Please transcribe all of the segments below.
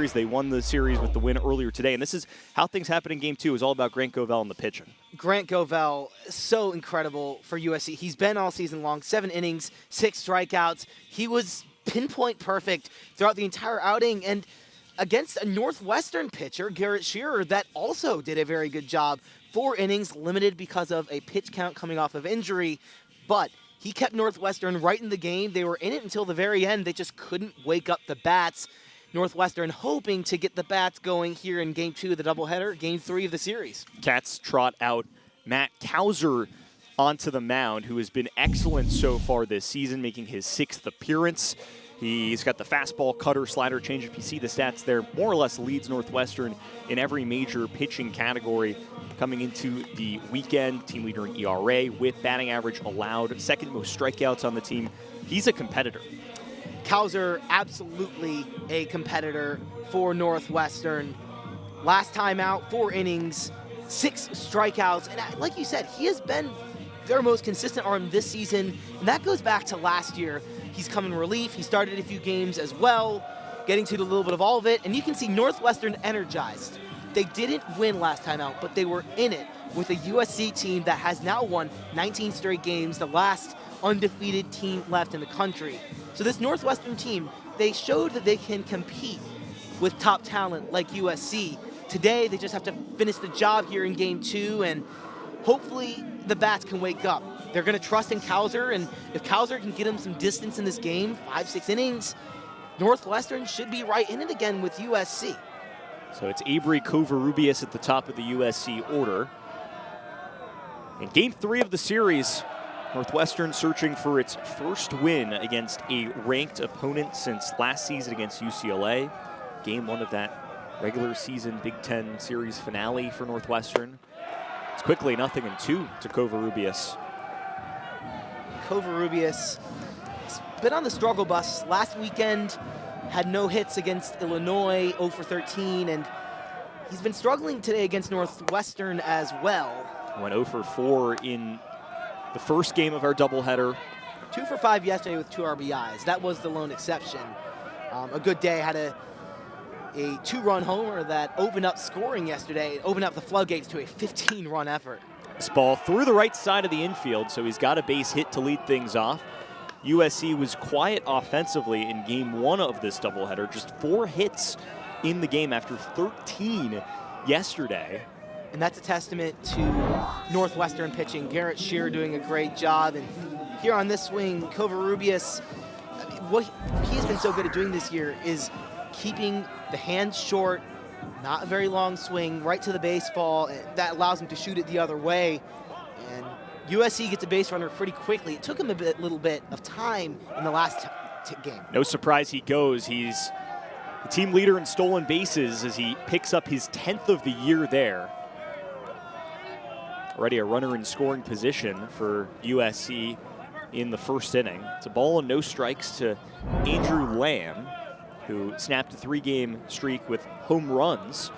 series. They won the series with the win earlier today. And this is how things happen in Game 2. It was all about Grant Govell and the pitching. Grant Govell, so incredible for USC. He's been all season long, 7 innings, 6 strikeouts. He was pinpoint perfect throughout the entire outing. And against a Northwestern pitcher, Garrett Shearer, that also did a very good job. 4 innings, limited because of a pitch count coming off of injury. But he kept Northwestern right in the game. They were in it until the very end. They just couldn't wake up the bats. Northwestern hoping to get the bats going here in Game 2 of the doubleheader, Game 3 of the series. Cats trot out Matt Kauser onto the mound, who has been excellent so far this season, making his 6th appearance. He's got the fastball, cutter, slider, changeup. You see the stats there. More or less leads Northwestern in every major pitching category coming into the weekend. Team leader in ERA, whip, batting average allowed, second most strikeouts on the team. He's a competitor. Kauser, absolutely a competitor for Northwestern. Last time out, 4 innings, 6 strikeouts. And like you said, he has been their most consistent arm this season. And that goes back to last year. He's come in relief. He started a few games as well, getting to a little bit of all of it. And you can see Northwestern energized. They didn't win last time out, but they were in it with a USC team that has now won 19 straight games, the last undefeated team left in the country. So this Northwestern team, they showed that they can compete with top talent like USC. Today, they just have to finish the job here in Game 2, and hopefully the bats can wake up. They're going to trust in Kauser, and if Kauser can get him some distance in this game, 5-6 innings, Northwestern should be right in it again with USC. So it's Avery Covarrubias at the top of the USC order. In Game 3 of the series, Northwestern searching for its first win against a ranked opponent since last season against UCLA. Game 1 of that regular season Big Ten series finale for Northwestern. It's quickly 0-2 to Covarrubias. Covarrubias has been on the struggle bus. Last weekend, had no hits against Illinois, 0 for 13, and he's been struggling today against Northwestern as well. Went 0 for 4 in the first game of our doubleheader. 2 for 5 yesterday with 2 RBIs. That was the lone exception. A good day. Had a 2-run homer that opened up scoring yesterday, opened up the floodgates to a 15-run effort. This ball through the right side of the infield, so he's got a base hit to lead things off. USC was quiet offensively in Game 1 of this doubleheader. Just 4 hits in the game after 13 yesterday. And that's a testament to Northwestern pitching. Garrett Shearer doing a great job. And here on this swing, Covarrubias, what he's been so good at doing this year is keeping the hands short, not a very long swing, right to the baseball. And that allows him to shoot it the other way. And USC gets a base runner pretty quickly. It took him a little bit of time in the last game. No surprise he goes. He's the team leader in stolen bases as he picks up his 10th of the year there. Already a runner in scoring position for USC in the first inning. It's a ball and no strikes to Andrew Lamb, who snapped a 3-game streak with home runs.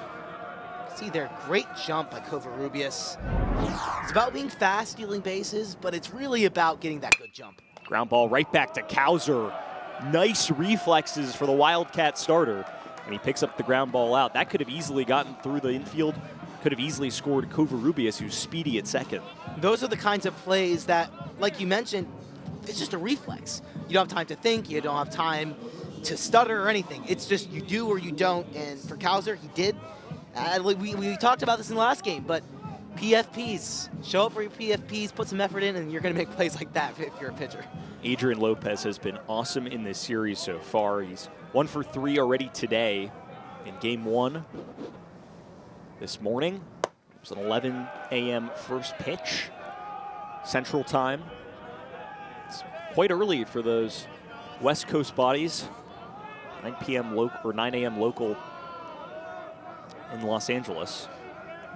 See there, great jump by Covarrubias. It's about being fast, stealing bases, but it's really about getting that good jump. Ground ball right back to Kauser. Nice reflexes for the Wildcat starter, and he picks up the ground ball out. That could have easily gotten through the infield, could have easily scored Covarrubias, who's speedy at second. Those are the kinds of plays that, like you mentioned, it's just a reflex. You don't have time to think, you don't have time to stutter or anything. It's just you do or you don't, and for Kauser, he did. We talked about this in the last game, but PFPs, show up for your PFPs, put some effort in, and you're going to make plays like that if you're a pitcher. Adrian Lopez has been awesome in this series so far. He's 1 for 3 already today in Game 1. This morning, it was an 11 a.m. first pitch, Central Time. It's quite early for those West Coast bodies. 9 p.m. local or 9 a.m. local in Los Angeles.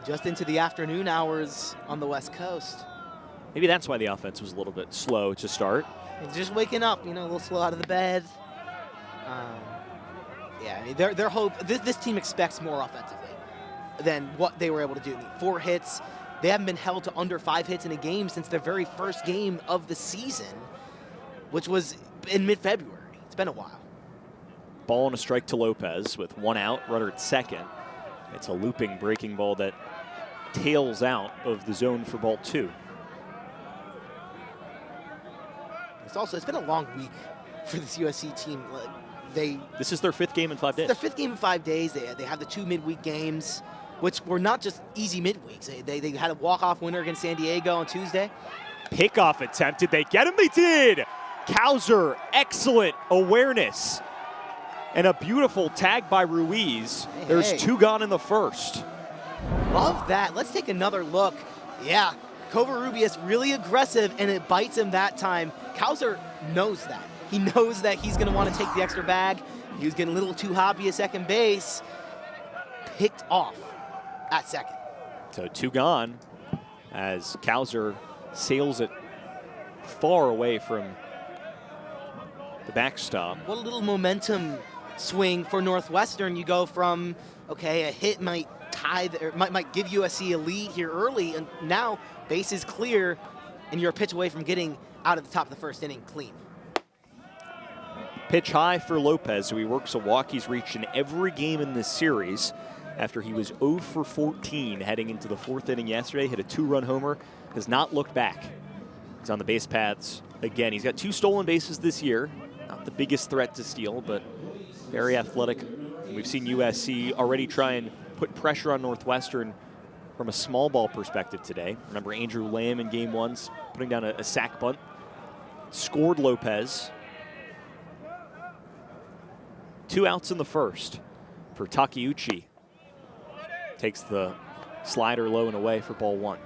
Just into the afternoon hours on the West Coast. Maybe that's why the offense was a little bit slow to start. It's just waking up, you know, a little slow out of the bed. Yeah, I mean, their hope. This team expects more offensively than what they were able to do. I mean, 4 hits. They haven't been held to under 5 hits in a game since their very first game of the season, which was in mid-February. It's been a while. Ball and a strike to Lopez with 1 out, runner at second. It's a looping breaking ball that tails out of the zone for ball 2. It's been a long week for this USC team. This is their 5th game in 5 days. Their 5th game in 5 days. They have the 2 midweek games, which were not just easy midweeks. They had a walk-off winner against San Diego on Tuesday. Pickoff attempt. Did they get him? They did! Kauser, excellent awareness. And a beautiful tag by Ruiz. There's 2 gone in the first. Love that. Let's take another look. Yeah, Covarrubias really aggressive, and it bites him that time. Kauser knows that. He knows that he's going to want to take the extra bag. He was getting a little too hoppy at second base. Picked off at second. So 2 gone as Kauser sails it far away from the backstop. What a little momentum swing for Northwestern. You go from, okay, a hit might might give USC a lead here early, and now base is clear, and you're a pitch away from getting out of the top of the first inning clean. Pitch high for Lopez, who he works a walk. He's reached in every game in this series after he was 0 for 14 heading into the 4th inning yesterday. Hit a 2-run homer, has not looked back. He's on the base paths again. He's got 2 stolen bases this year. Not the biggest threat to steal, but very athletic. We've seen USC already try and put pressure on Northwestern from a small ball perspective today. Remember Andrew Lamb in game 1 putting down a sac bunt. Scored Lopez. 2 outs in the first for Takeuchi. Takes the slider low and away for ball 1.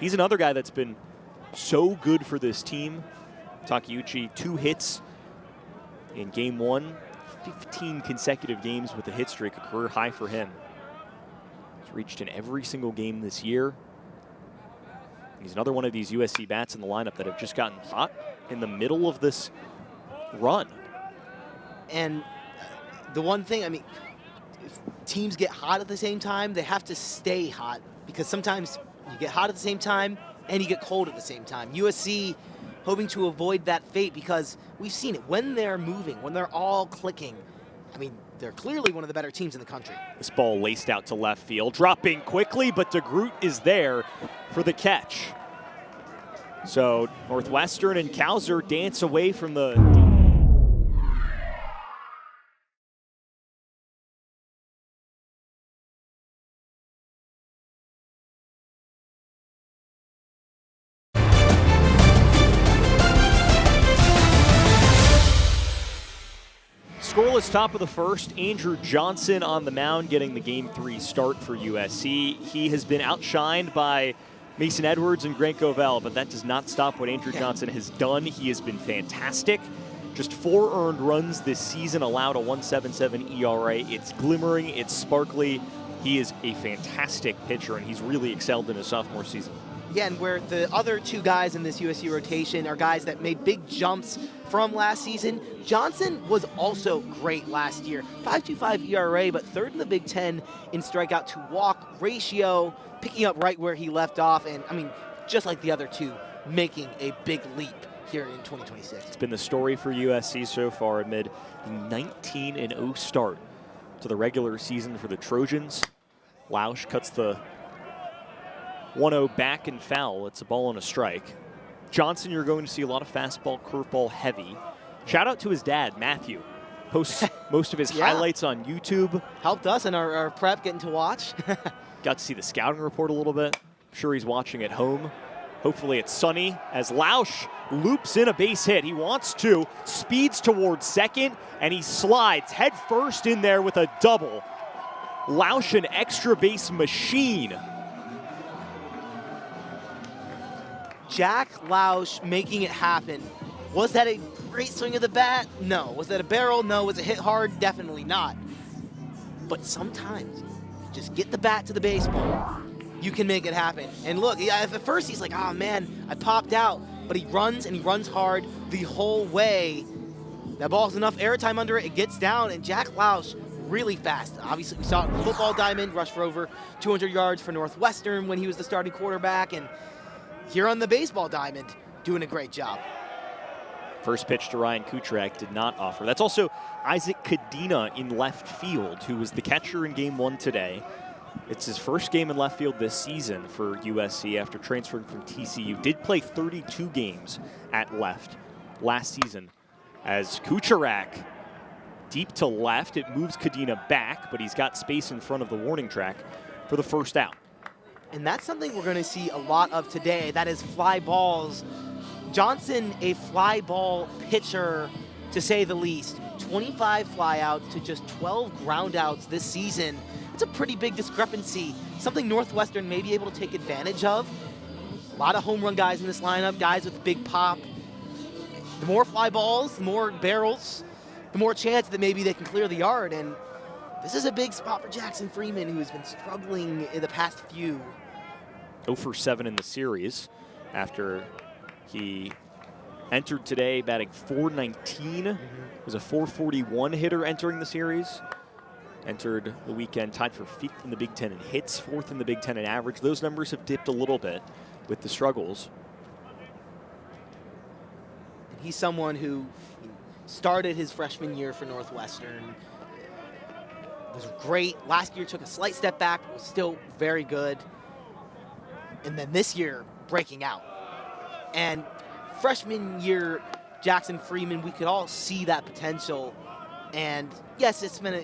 He's another guy that's been so good for this team. Takeuchi, 2 hits in game 1. 15 consecutive games with a hit streak, a career high for him. He's reached in every single game this year. He's another one of these USC bats in the lineup that have just gotten hot in the middle of this run. And the one thing, I mean, if teams get hot at the same time, they have to stay hot, because sometimes you get hot at the same time and you get cold at the same time. USC hoping to avoid that fate, because we've seen it. When they're moving, when they're all clicking, I mean, they're clearly one of the better teams in the country. This ball laced out to left field, dropping quickly, but de Groot is there for the catch. So Northwestern and Kauser dance away from the... Scoreless top of the first. Andrew Johnson on the mound getting the Game 3 start for USC. He has been outshined by Mason Edwards and Grant Govell, but that does not stop what Andrew Johnson has done. He has been fantastic. Just 4 earned runs this season, allowed a 1.77 ERA. It's glimmering, it's sparkly. He is a fantastic pitcher, and he's really excelled in his sophomore season. Yeah, and where the other 2 guys in this USC rotation are guys that made big jumps from last season. Johnson was also great last year. 5.25 ERA, but 3rd in the Big Ten in strikeout to walk ratio, picking up right where he left off. And, I mean, just like the other 2, making a big leap here in 2026. It's been the story for USC so far amid the 19-0 start to the regular season for the Trojans. Lausch cuts the 1-0 back and foul. It's a ball and a strike. Johnson, you're going to see a lot of fastball, curveball heavy. Shout out to his dad, Matthew. Posts most of his highlights on YouTube. Helped us in our prep getting to watch. Got to see the scouting report a little bit. I'm sure he's watching at home. Hopefully it's sunny as Lausch loops in a base hit. He wants to, speeds towards second, and he slides head first in there with a double. Lausch, an extra base machine. Jack Lausch making it happen. Was that a great swing of the bat? No. Was that a barrel? No. Was it hit hard? Definitely not. But sometimes, just get the bat to the baseball. You can make it happen. And look, at first he's like, oh man, I popped out. But he runs and he runs hard the whole way. That ball's enough airtime under it. It gets down, and Jack Lausch really fast. Obviously, we saw it in the football diamond, rushed for over 200 yards for Northwestern when he was the starting quarterback. And here on the baseball diamond, doing a great job. First pitch to Ryan Kucherak did not offer. That's also Isaac Kadena in left field, who was the catcher in Game 1 today. It's his first game in left field this season for USC after transferring from TCU. Did play 32 games at left last season. As Kucherak deep to left, it moves Kadena back, but he's got space in front of the warning track for the first out. And that's something we're going to see a lot of today. That is fly balls. Johnson, a fly ball pitcher, to say the least. 25 flyouts to just 12 groundouts this season. It's a pretty big discrepancy. Something Northwestern may be able to take advantage of. A lot of home run guys in this lineup, guys with big pop. The more fly balls, the more barrels, the more chance that maybe they can clear the yard. And this is a big spot for Jackson Freeman, who has been struggling in the past few. 0 for 7 in the series after he entered today batting .419. Was a .441 hitter entering the series. Entered the weekend tied for 5th in the Big Ten in hits, 4th in the Big Ten in average. Those numbers have dipped a little bit with the struggles. And he's someone who started his freshman year for Northwestern. Was great. Last year took a slight step back, but was still very good. And then this year, breaking out. And freshman year, Jackson Freeman, we could all see that potential. And yes, it's been,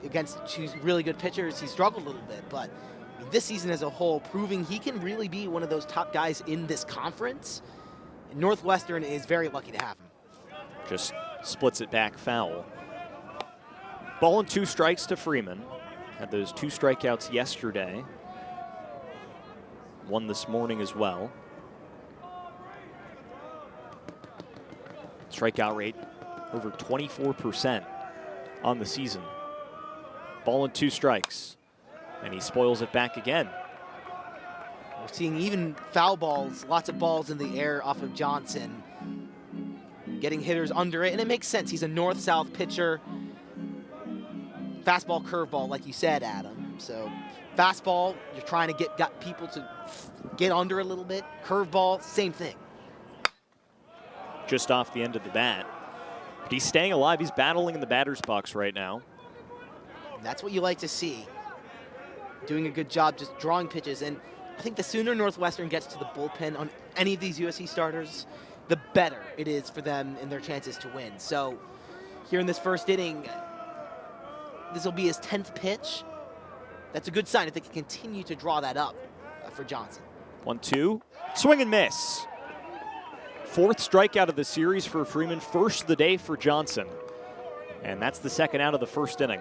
against two really good pitchers, he struggled a little bit. But this season as a whole, proving he can really be one of those top guys in this conference. And Northwestern is very lucky to have him. Just splits it back foul. Ball and 2 strikes to Freeman. Had those 2 strikeouts yesterday. 1 this morning as well. Strikeout rate over 24% on the season. Ball and 2 strikes. And he spoils it back again. We're seeing even foul balls, lots of balls in the air off of Johnson. Getting hitters under it, and it makes sense. He's a north-south pitcher. Fastball, curveball, like you said, Adam. So fastball, you're trying to get people to get under a little bit. Curveball, same thing. Just off the end of the bat. But he's staying alive. He's battling in the batter's box right now. And that's what you like to see. Doing a good job just drawing pitches. And I think the sooner Northwestern gets to the bullpen on any of these USC starters, the better it is for them and their chances to win. So here in this first inning, this will be his 10th pitch. That's a good sign if they can continue to draw that up for Johnson. 1-2, swing and miss. 4th strikeout of the series for Freeman, first of the day for Johnson. And that's the 2nd out of the first inning.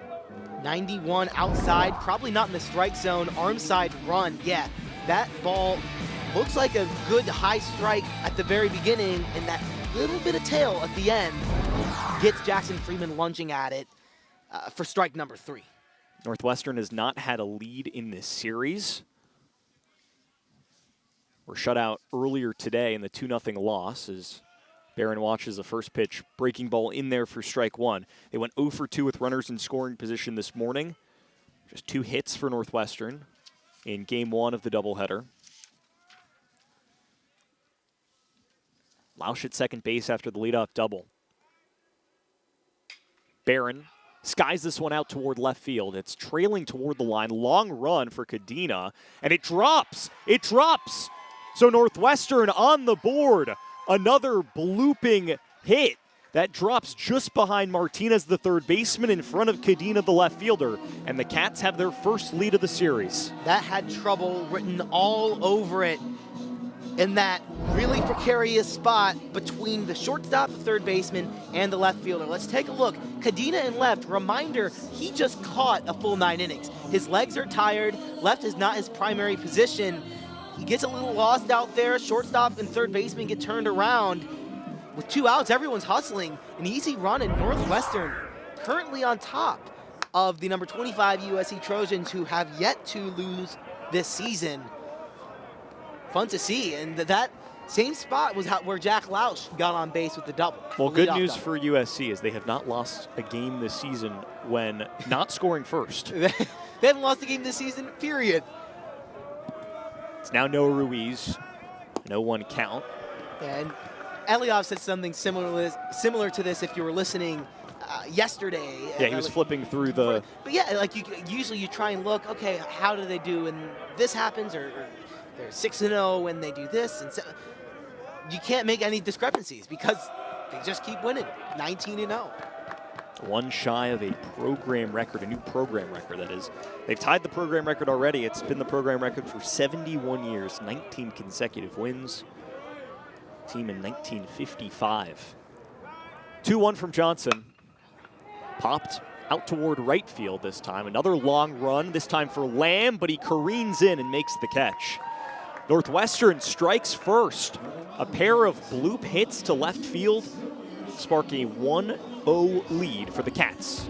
91 outside, probably not in the strike zone, arm side run. Yeah, that ball looks like a good high strike at the very beginning, and that little bit of tail at the end gets Jackson Freeman lunging at it for strike number 3. Northwestern has not had a lead in this series. Were shut out earlier today in the 2-0 loss as Barron watches the first pitch, breaking ball in there for strike 1. They went 0 for 2 with runners in scoring position this morning. Just 2 hits for Northwestern in Game 1 of the doubleheader. Lausch at second base after the leadoff double. Barron skies this one out toward left field. It's trailing toward the line. Long run for Kadena, and it drops. It drops. So Northwestern on the board. Another blooping hit that drops just behind Martinez, the third baseman, in front of Kadena, the left fielder. And the Cats have their first lead of the series. That had trouble written all over it in that really precarious spot between the shortstop, the third baseman, and the left fielder. Let's take a look. Kadena in left, reminder, he just caught a full 9 innings. His legs are tired. Left is not his primary position. He gets a little lost out there. Shortstop and third baseman get turned around. With 2 outs, everyone's hustling. An easy run in Northwestern, currently on top of the number 25 USC Trojans, who have yet to lose this season. Fun to see, and that same spot was where Jack Lausch got on base with the double. Well, good news for USC is they have not lost a game this season when not scoring first. They haven't lost a game this season, period. It's now Noah Ruiz, 0-1 count. And Eliov said something similar to this if you were listening yesterday. Yeah, he was flipping through the... But yeah, like usually you try and look, okay, how do they do when this happens, or they're 6-0 when they do this, and so you can't make any discrepancies because they just keep winning, 19-0. One shy of a program record, a new program record, that is. They've tied the program record already. It's been the program record for 71 years, 19 consecutive wins. Team in 1955. 2-1 from Johnson. Popped out toward right field this time. Another long run, this time for Lamb, but he careens in and makes the catch. Northwestern strikes first. A pair of bloop hits to left field spark a 1-0 lead for the Cats.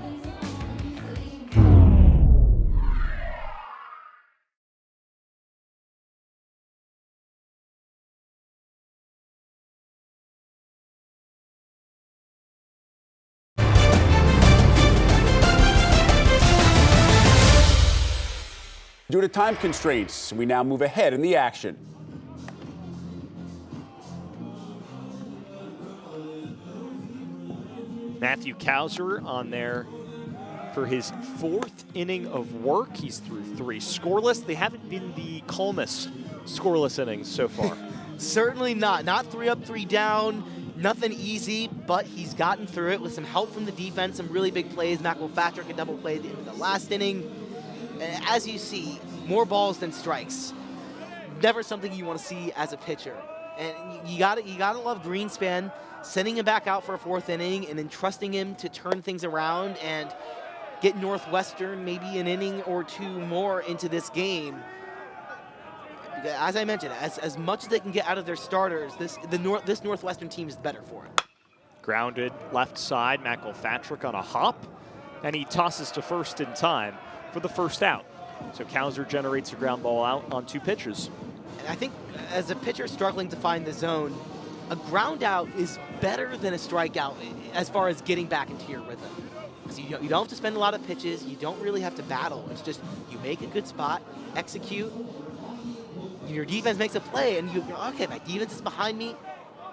Due to time constraints, we now move ahead in the action. Matthew Kauser on there for his 4th inning of work. He's through 3 scoreless. They haven't been the calmest scoreless innings so far. Certainly not. Not 3 up, 3 down. Nothing easy, but he's gotten through it with some help from the defense, some really big plays. McElpatrick a double play at the end of the last inning. As you see, more balls than strikes. Never something you want to see as a pitcher. And you gotta love Greenspan sending him back out for a 4th inning and then trusting him to turn things around and get Northwestern maybe an inning or 2 more into this game. As I mentioned, as much as they can get out of their starters, this Northwestern team is better for it. Grounded left side, McElpatrick on a hop, and he tosses to first in time for the first out. So Kauser generates a ground ball out on 2 pitches. And I think as a pitcher struggling to find the zone, a ground out is better than a strikeout as far as getting back into your rhythm. So you don't have to spend a lot of pitches. You don't really have to battle. It's just you make a good spot, execute. Your defense makes a play, and you're okay, my defense is behind me.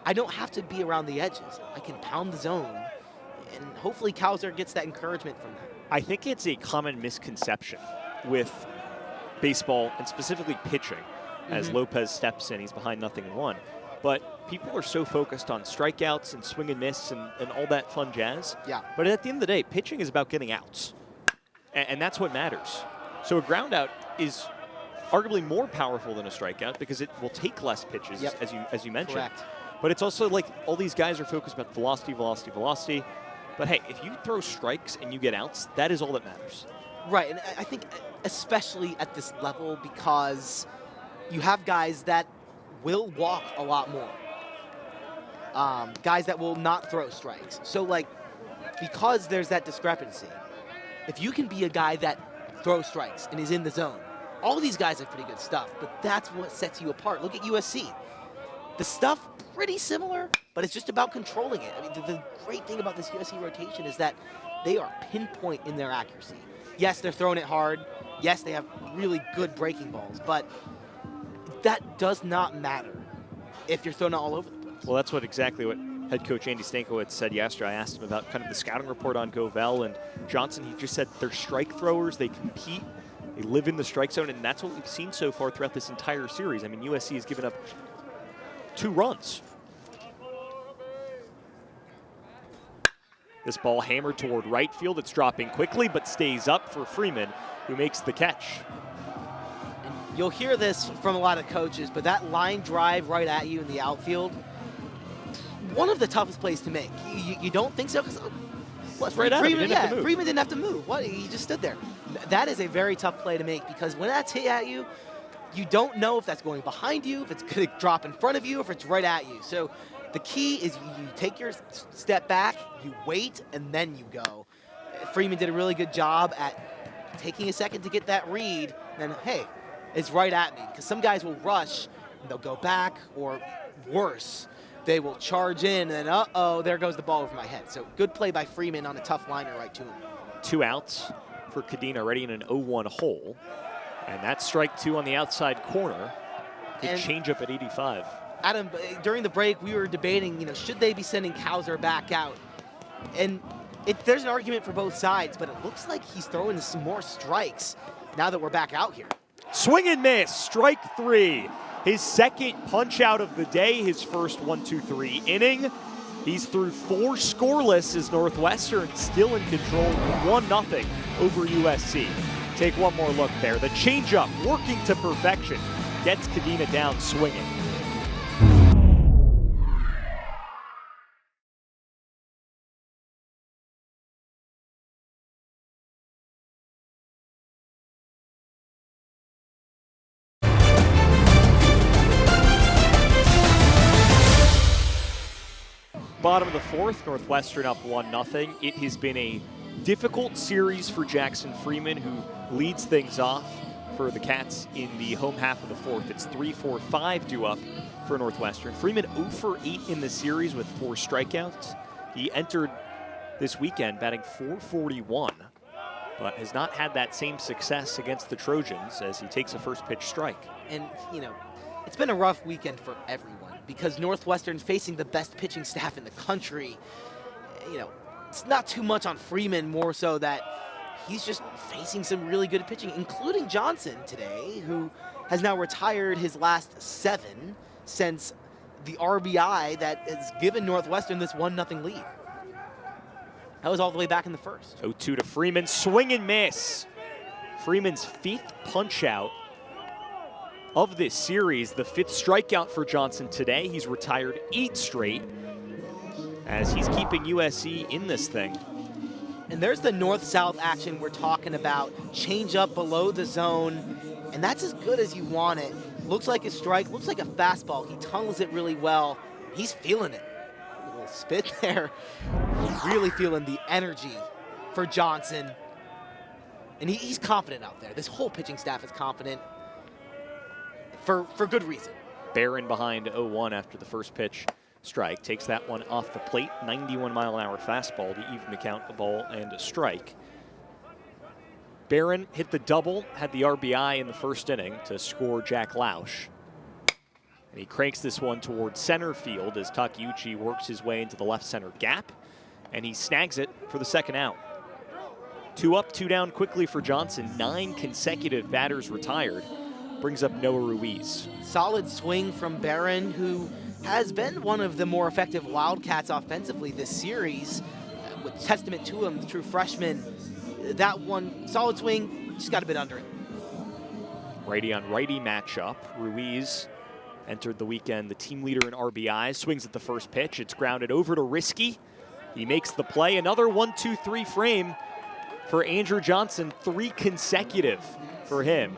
I don't have to be around the edges. I can pound the zone. And hopefully Kauser gets that encouragement from that. I think it's a common misconception with baseball, and specifically pitching, as Lopez steps in. He's behind 0-1. But people are so focused on strikeouts and swing and miss and all that fun jazz. Yeah. But at the end of the day, pitching is about getting outs. And that's what matters. So a ground out is arguably more powerful than a strikeout because it will take less pitches, as you mentioned. Correct. But it's also like all these guys are focused about velocity, velocity, velocity. But hey, if you throw strikes and you get outs, that is all that matters. Right, and I think especially at this level because you have guys that will walk a lot more. Guys that will not throw strikes. So, like, because there's that discrepancy, if you can be a guy that throws strikes and is in the zone, all these guys have pretty good stuff, but that's what sets you apart. Look at USC. The stuff, pretty similar, but it's just about controlling it. I mean, the great thing about this USC rotation is that they are pinpoint in their accuracy. Yes, they're throwing it hard. Yes, they have really good breaking balls, but that does not matter if you're throwing it all over the place. Well, that's exactly what head coach Andy Stankiewicz said yesterday. I asked him about kind of the scouting report on Govell and Johnson. He just said they're strike throwers. They compete. They live in the strike zone, and that's what we've seen so far throughout this entire series. I mean, USC has given up 2 runs. This ball hammered toward right field. It's dropping quickly, but stays up for Freeman, who makes the catch. And you'll hear this from a lot of coaches, but that line drive right at you in the outfield, one of the toughest plays to make. You don't think so? Because Freeman didn't have to move. What? He just stood there. That is a very tough play to make because when that's hit at you, you don't know if that's going behind you, if it's going to drop in front of you, if it's right at you. So the key is you take your step back, you wait, and then you go. Freeman did a really good job at taking a second to get that read, and then, hey, it's right at me. Because some guys will rush, and they'll go back, or worse, they will charge in, and then, uh-oh, there goes the ball over my head. So good play by Freeman on a tough liner right to him. 2 outs for Cadena, already in an 0-1 hole. And that's strike 2 on the outside corner. Good changeup at 85. Adam, during the break, we were debating, should they be sending Kauser back out? And there's an argument for both sides, but it looks like he's throwing some more strikes now that we're back out here. Swing and miss, strike 3. His second punch out of the day, his first 1-2-3 inning. He's through 4 scoreless as Northwestern still in control, 1-0 over USC. Take one more look there. The changeup working to perfection gets Kadena down swinging. Bottom of the 4th, Northwestern up 1-0. It has been a difficult series for Jackson Freeman, who leads things off for the Cats in the home half of the 4th. It's 3-4-5 due up for Northwestern. Freeman 0 for 8 in the series with 4 strikeouts. He entered this weekend batting .441, but has not had that same success against the Trojans as he takes a first pitch strike. And, it's been a rough weekend for everyone because Northwestern's facing the best pitching staff in the country. It's not too much on Freeman, more so that he's just facing some really good pitching, including Johnson today, who has now retired his last 7 since the RBI that has given Northwestern this 1-0 lead. That was all the way back in the first. 0-2 to Freeman, swing and miss. Freeman's 5th punch out of this series, the 5th strikeout for Johnson today. He's retired 8 straight as he's keeping USC in this thing. And there's the north-south action we're talking about. Change up below the zone, and that's as good as you want it. Looks like a strike, looks like a fastball. He tunnels it really well. He's feeling it. A little spit there. Really feeling the energy for Johnson. And he's confident out there. This whole pitching staff is confident for good reason. Barron behind 0-1 after the first pitch strike. Takes that one off the plate. 91-mile-an-hour fastball to even the count, a ball and a strike. Barron hit the double, had the RBI in the first inning to score Jack Lausch. And he cranks this one towards center field as Takeuchi works his way into the left center gap. And he snags it for the second out. 2 up, 2 down quickly for Johnson. 9 consecutive batters retired. Brings up Noah Ruiz. Solid swing from Barron, who has been one of the more effective Wildcats offensively this series, with testament to him, the true freshman. That one, solid swing, just got a bit under it. Righty on righty matchup. Ruiz entered the weekend the team leader in RBIs, swings at the first pitch. It's grounded over to Risky. He makes the play. Another 1-2-3 frame for Andrew Johnson, 3 consecutive for him.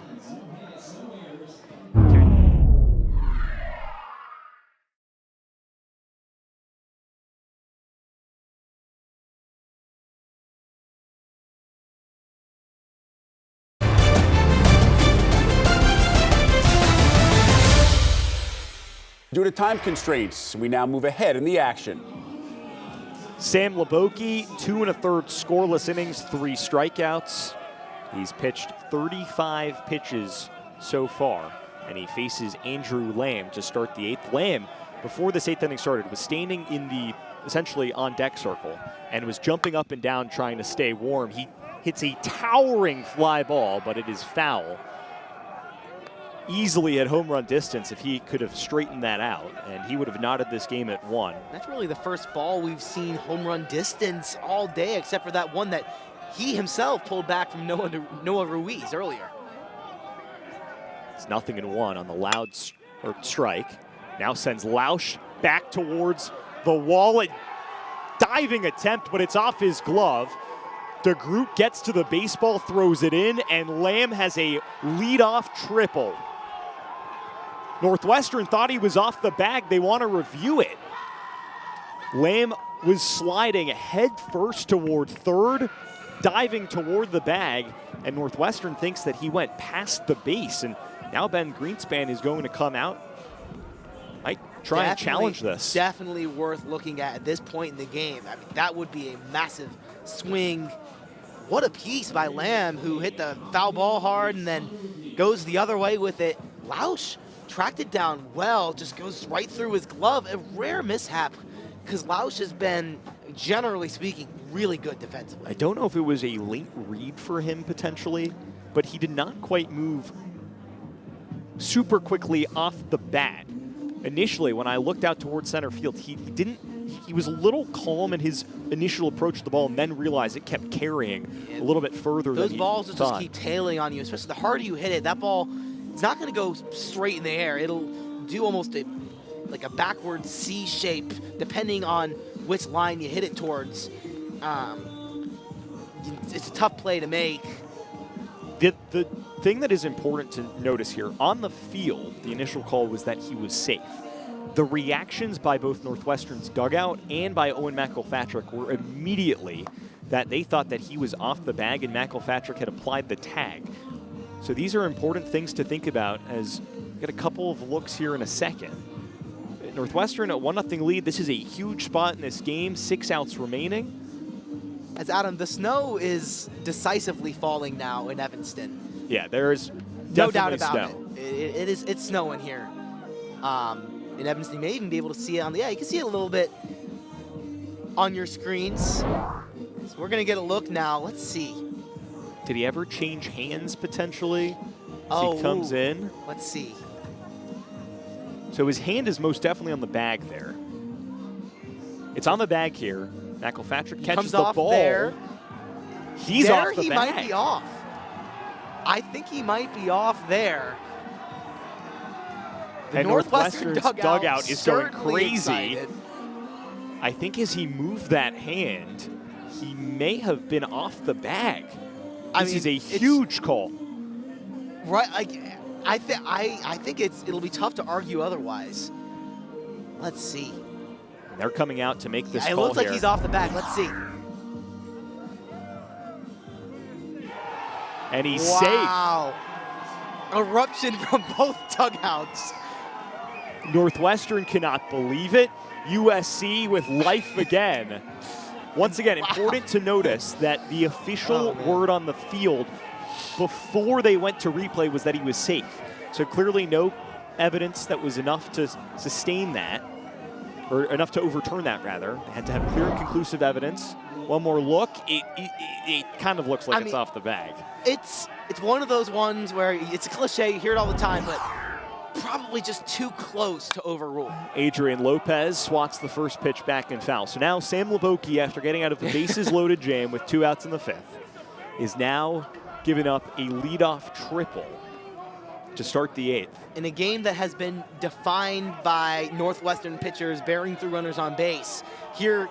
Due to time constraints, we now move ahead in the action. Sam Leboki, 2 1/3 scoreless innings, 3 strikeouts. He's pitched 35 pitches so far, and he faces Andrew Lamb to start the 8th. Lamb, before this 8th inning started, was standing in the essentially on-deck circle and was jumping up and down trying to stay warm. He hits a towering fly ball, but it is foul. Easily at home run distance if he could have straightened that out, and he would have knotted this game at 1. That's really the first ball we've seen home run distance all day, except for that one that he himself pulled back from Noah Ruiz earlier. It's 0-1 on the loud strike. Now sends Lausch back towards the wall. A diving attempt, but it's off his glove. De Groot gets to the baseball, throws it in, and Lamb has a leadoff triple. Northwestern thought he was off the bag. They want to review it. Lamb was sliding head first toward third, diving toward the bag, and Northwestern thinks that he went past the base. And now Ben Greenspan is going to come out, might try and challenge this. Definitely worth looking at this point in the game. I mean, that would be a massive swing. What a piece by Lamb, who hit the foul ball hard and then goes the other way with it. Lausch tracked it down well, just goes right through his glove. A rare mishap, because Lausch has been, generally speaking, really good defensively. I don't know if it was a late read for him potentially, but he did not quite move super quickly off the bat. Initially, when I looked out towards center field, he was a little calm in his initial approach to the ball and then realized it kept carrying a little bit further than he thought. Those balls just keep tailing on you, especially the harder you hit it. That ball, it's not going to go straight in the air. It'll do almost like a backward C shape, depending on which line you hit it towards. It's a tough play to make. The thing that is important to notice here, on the field, the initial call was that he was safe. The reactions by both Northwestern's dugout and by Owen McElpatrick were immediately that they thought that he was off the bag and McElpatrick had applied the tag. So these are important things to think about as we get a couple of looks here in a second. Northwestern at 1-0 lead. This is a huge spot in this game. 6 outs remaining. As Adam, the snow is decisively falling now in Evanston. Yeah, there is no doubt definitely about snow. It's snowing here. In Evanston, you may even be able to see it on the, you can see it a little bit on your screens. So we're gonna get a look now. Let's see. Did he ever change hands potentially as Oh, he comes in? Let's see. So his hand is most definitely on the bag there. It's on the bag here. McElpatrick catches the ball. There. He's there off the he bag. might be off. I think he might be off there. The And Northwestern dugout is going certainly crazy. excited. I think as he moved that hand, he may have been off the bag. This is a huge call. Right, I think it'll be tough to argue otherwise. Let's see. They're coming out to make this call. It looks like here. he's off the bag. Let's see. And he's Wow. Eruption from both dugouts. safe. Northwestern cannot believe it. USC with life again. Once again, important to notice that the official word on the field before they went to replay was that he was safe. So clearly no evidence that was enough to sustain that, or enough to overturn that, rather. They had to have clear and conclusive evidence. One more look, it kind of looks like it's off the bag. It's one of those ones where it's a cliche, you hear it all the time, but probably just too close to overrule. Adrian Lopez swats the first pitch back and foul. So now Sam Leboki, after getting out of the bases loaded jam with 2 outs in the 5th, is now giving up a leadoff triple to start the 8th. In a game that has been defined by Northwestern pitchers bearing through runners on base, here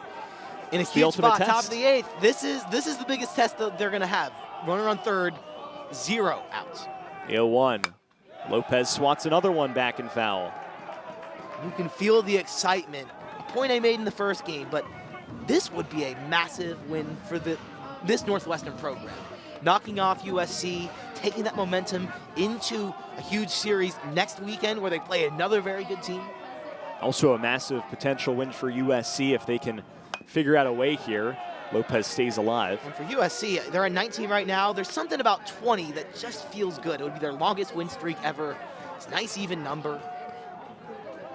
in a huge spot, top of the 8th, this is the biggest test that they're going to have. Runner on third, 0 outs. 0-1. Lopez swats another one back and foul. You can feel the excitement. A point I made in the first game, but this would be a massive win for this Northwestern program. Knocking off USC, taking that momentum into a huge series next weekend where they play another very good team. Also a massive potential win for USC if they can figure out a way here. Lopez stays alive. And for USC, they're at 19 right now. There's something about 20 that just feels good. It would be their longest win streak ever. It's a nice even number.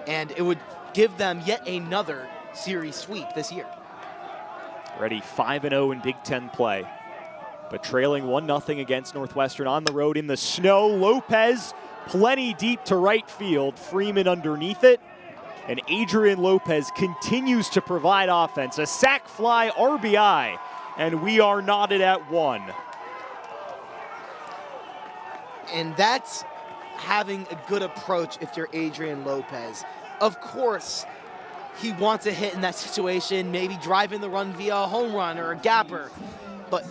And it would give them yet another series sweep this year. Ready 5-0 in Big Ten play. But trailing 1-0 against Northwestern on the road in the snow. Lopez plenty deep to right field. Freeman underneath it. And Adrian Lopez continues to provide offense. A sac fly RBI. And we are knotted at 1. And that's having a good approach if you're Adrian Lopez. Of course, he wants a hit in that situation, maybe driving the run via a home run or a gapper. But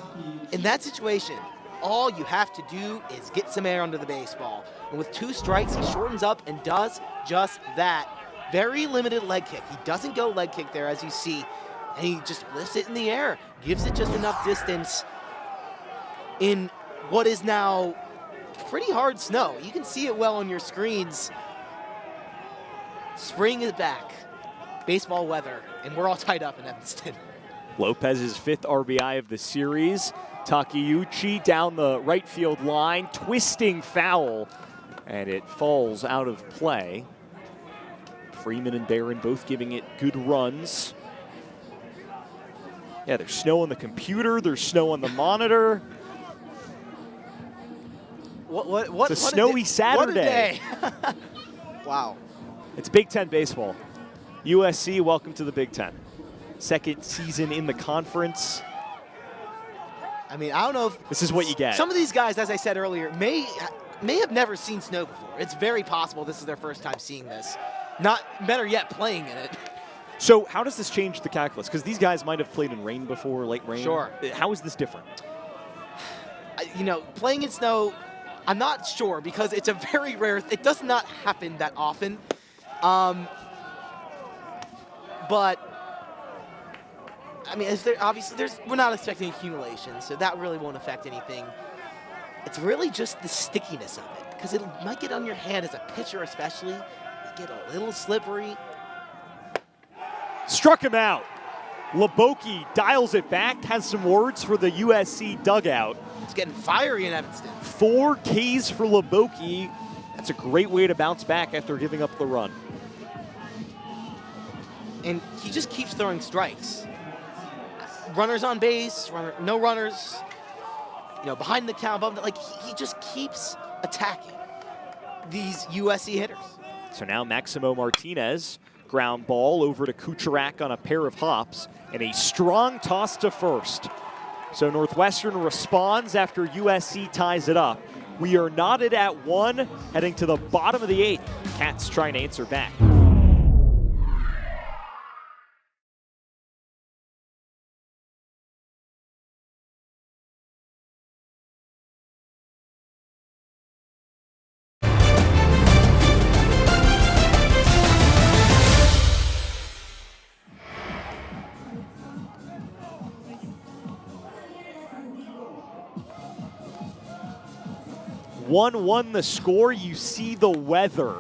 in that situation, all you have to do is get some air under the baseball. And with 2 strikes, he shortens up and does just that. Very limited leg kick. He doesn't go leg kick there, as you see. And he just lifts it in the air, gives it just enough distance in what is now pretty hard snow. You can see it well on your screens. Spring is back. Baseball weather, and we're all tied up in Evanston. Lopez's 5th RBI of the series. Takeuchi down the right field line, twisting foul And it falls out of play. Freeman and Barron both giving it good runs. Yeah, there's snow on the computer. There's snow on the monitor. What it's a snowy Saturday. What a day. Wow. It's Big Ten baseball. USC, welcome to the Big Ten. Second season in the conference. I mean, I don't know if this is what you get. Some of these guys, as I said earlier, may have never seen snow before. It's very possible this is their first time seeing this. Not better yet, playing in it. So how does this change the calculus? Because these guys might have played in rain before, late rain. Sure. How is this different? You know, playing in snow, I'm not sure because it's a very rare. It does not happen that often. But I mean, obviously we're not expecting accumulation, so that really won't affect anything. It's really just the stickiness of it, because it might get on your hand as a pitcher, especially. It get a little slippery. Struck him out. Leboki dials it back, has some words for the USC dugout. It's getting fiery in Evanston. 4 Ks for Leboki. That's a great way to bounce back after giving up the run. And he just keeps throwing strikes. Runners on base, no runners, you know, behind the count, above the, like he just keeps attacking these USC hitters. So now Maximo Martinez, ground ball over to Kucherak on a pair of hops, and a strong toss to first. So Northwestern responds after USC ties it up. We are knotted at 1, heading to the bottom of the 8th. Cats trying to answer back. One the score. You see the weather.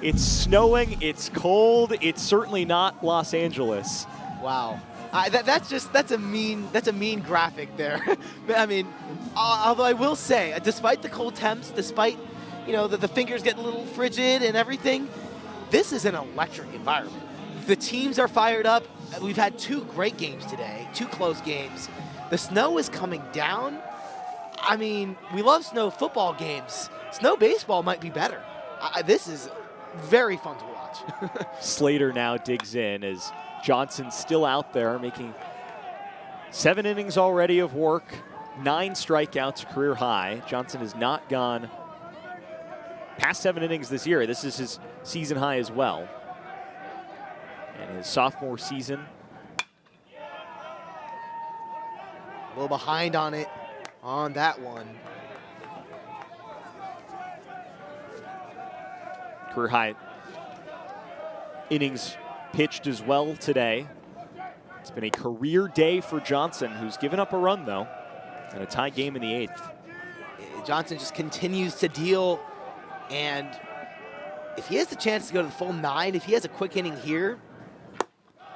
It's snowing, it's cold, it's certainly not Los Angeles. Wow. That's a mean graphic there. I mean, although I will say, despite the cold temps, despite, you know, the fingers getting a little frigid and everything, this is an electric environment. The teams are fired up. We've had 2 great games today, 2 close games. The snow is coming down. I mean, we love snow football games. Snow baseball might be better. This is very fun to watch. Slater now digs in as Johnson's still out there making 7 innings already of work, 9 strikeouts, career high. Johnson has not gone past 7 innings this year. This is his season high as well. And his sophomore season. A little behind on it. On that one. Career high innings pitched as well today. It's been a career day for Johnson, who's given up a run, though, and a tie game in the 8th. Johnson just continues to deal, and if he has the chance to go to the full 9, if he has a quick inning here,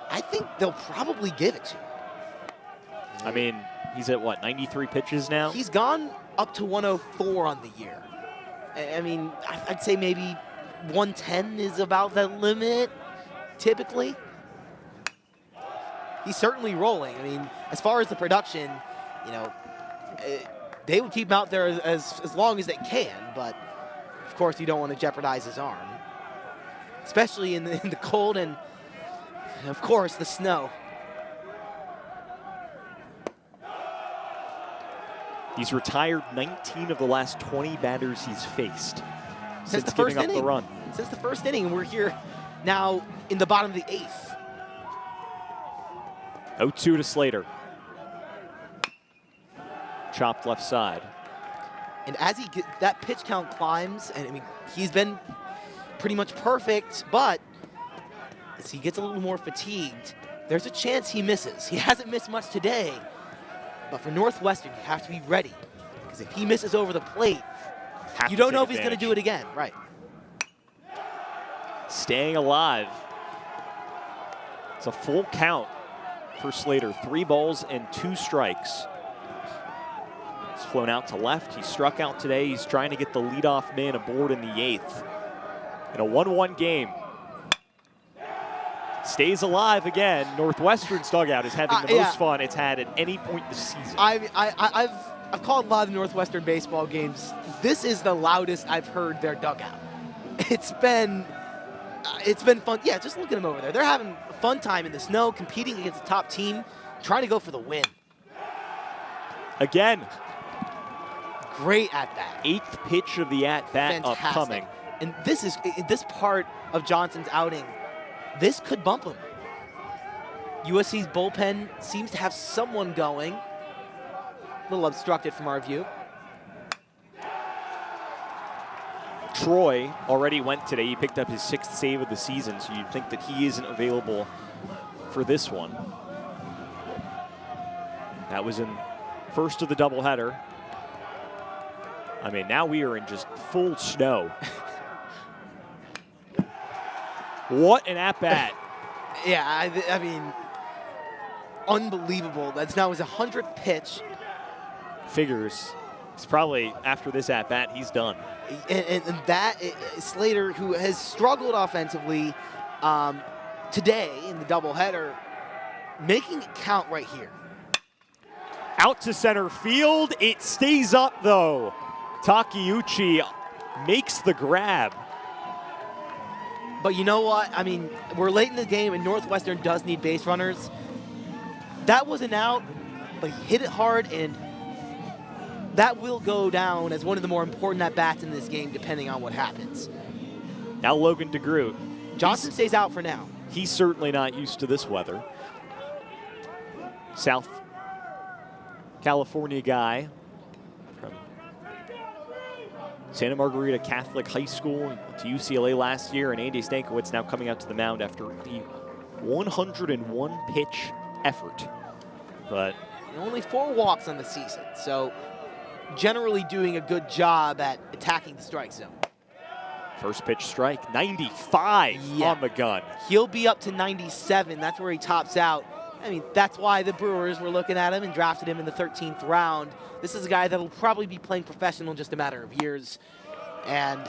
I think they'll probably give it to him. I mean, he's at, what, 93 pitches now? He's gone up to 104 on the year. I mean, I'd say maybe 110 is about the limit, typically. He's certainly rolling. I mean, as far as the production, you know, they would keep him out there as long as they can, but of course you don't want to jeopardize his arm, especially in the cold and, of course, the snow. He's retired 19 of the last 20 batters he's faced since the giving first up inning. the run. Since the first inning, and we're here now in the bottom of the 8th. 0-2 to Slater. Chopped left side. And as that pitch count climbs, and I mean, he's been pretty much perfect, but as he gets a little more fatigued, there's a chance he misses. He hasn't missed much today. But for Northwestern, you have to be ready. Because if he misses over the plate, you don't know if he's going to do it again. Right. Staying alive. It's a full count for Slater. 3 balls and 2 strikes. He's flown out to left. He struck out today. He's trying to get the leadoff man aboard in the 8th. In a 1-1 game. Stays alive again. Northwestern's dugout is having the most fun it's had at any point this season. I've called a lot of Northwestern baseball games. This is the loudest I've heard their dugout. It's been fun. Yeah, just look at them over there. They're having a fun time in the snow, competing against the top team, trying to go for the win. Again. Great at bat. 8th pitch of the at-bat upcoming. And this part of Johnson's outing, this could bump him. USC's bullpen seems to have someone going. A little obstructed from our view. Troy already went today. He picked up his 6th save of the season, so you'd think that he isn't available for this one. That was in first of the doubleheader. I mean, now we are in just full snow. What an at-bat. Yeah, I mean, unbelievable. That's now his 100th pitch. Figures. It's probably, after this at-bat, he's done. And that, Slater, who has struggled offensively today in the doubleheader, making it count right here. Out to center field. It stays up, though. Takeuchi makes the grab. But you know what? I mean, we're late in the game, and Northwestern does need base runners. That wasn't out, but he hit it hard, and that will go down as one of the more important at-bats in this game, depending on what happens. Now Logan de Groot. Johnson stays out for now. He's certainly not used to this weather. South California guy from Santa Margarita Catholic High School, to UCLA last year, and Andy Stankiewicz now coming out to the mound after the 101 pitch effort. But only 4 walks on the season, so generally doing a good job at attacking the strike zone. First pitch strike, 95 on the gun. He'll be up to 97. That's where he tops out. I mean, that's why the Brewers were looking at him and drafted him in the 13th round. This is a guy that will probably be playing professional in just a matter of years. And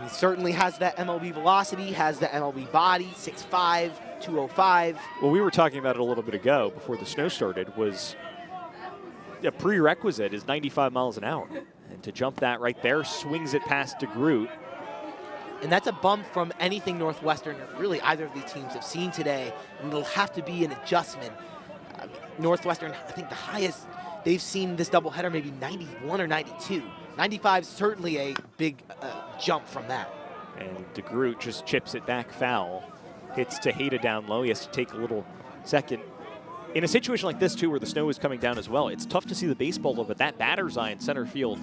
he certainly has that MLB velocity, has the MLB body, 6'5", 205. Well, we were talking about it a little bit ago before the snow started, was a prerequisite is 95 miles an hour. And to jump that right there, swings it past de Groot. And that's a bump from anything Northwestern or really either of these teams have seen today. And it'll have to be an adjustment. Northwestern, I think the highest they've seen this doubleheader, maybe 91 or 92. 95 certainly a big jump from that. And de Groot just chips it back foul. Hits Tejeda down low. He has to take a little second. In a situation like this, too, where the snow is coming down as well, it's tough to see the baseball, but that batter's eye in center field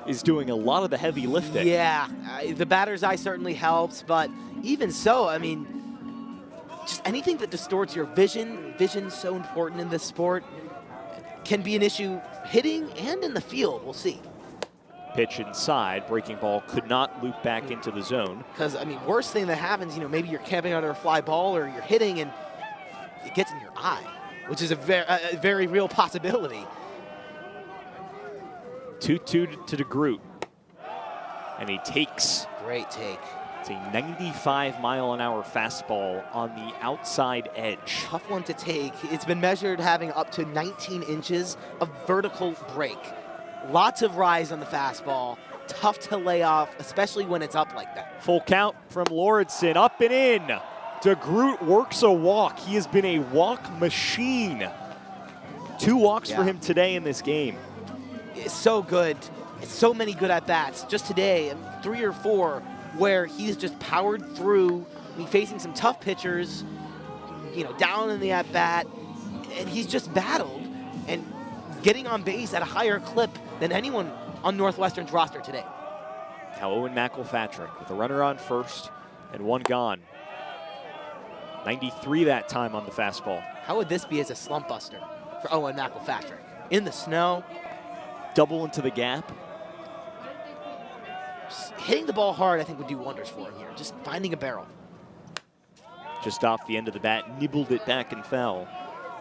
is doing a lot of the heavy lifting. Yeah, the batter's eye certainly helps, but even so, I mean, just anything that distorts your vision's so important in this sport, can be an issue hitting and in the field. We'll see. Pitch inside, breaking ball could not loop back into the zone. Because, I mean, worst thing that happens, maybe you're camping under a fly ball or you're hitting and it gets in your eye, which is a very real possibility. 2-2 to de Groot. And he takes. Great take. It's a 95-mile-an-hour fastball on the outside edge. Tough one to take. It's been measured having up to 19 inches of vertical break. Lots of rise on the fastball. Tough to lay off, especially when it's up like that. Full count from Lauritsen. Up and in. De Groot works a walk. He has been a walk machine. 2 walks for him today in this game. It's so good. It's so many good at-bats. Just today, 3 or 4, where he's just powered through, facing some tough pitchers, down in the at-bat, and he's just battled and getting on base at a higher clip than anyone on Northwestern's roster today. Now Owen McElpatrick with a runner on first and 1 gone. 93 that time on the fastball. How would this be as a slump buster for Owen McElpatrick? In the snow. Double into the gap. Just hitting the ball hard, I think, would do wonders for him here. Just finding a barrel. Just off the end of the bat, nibbled it back and fell.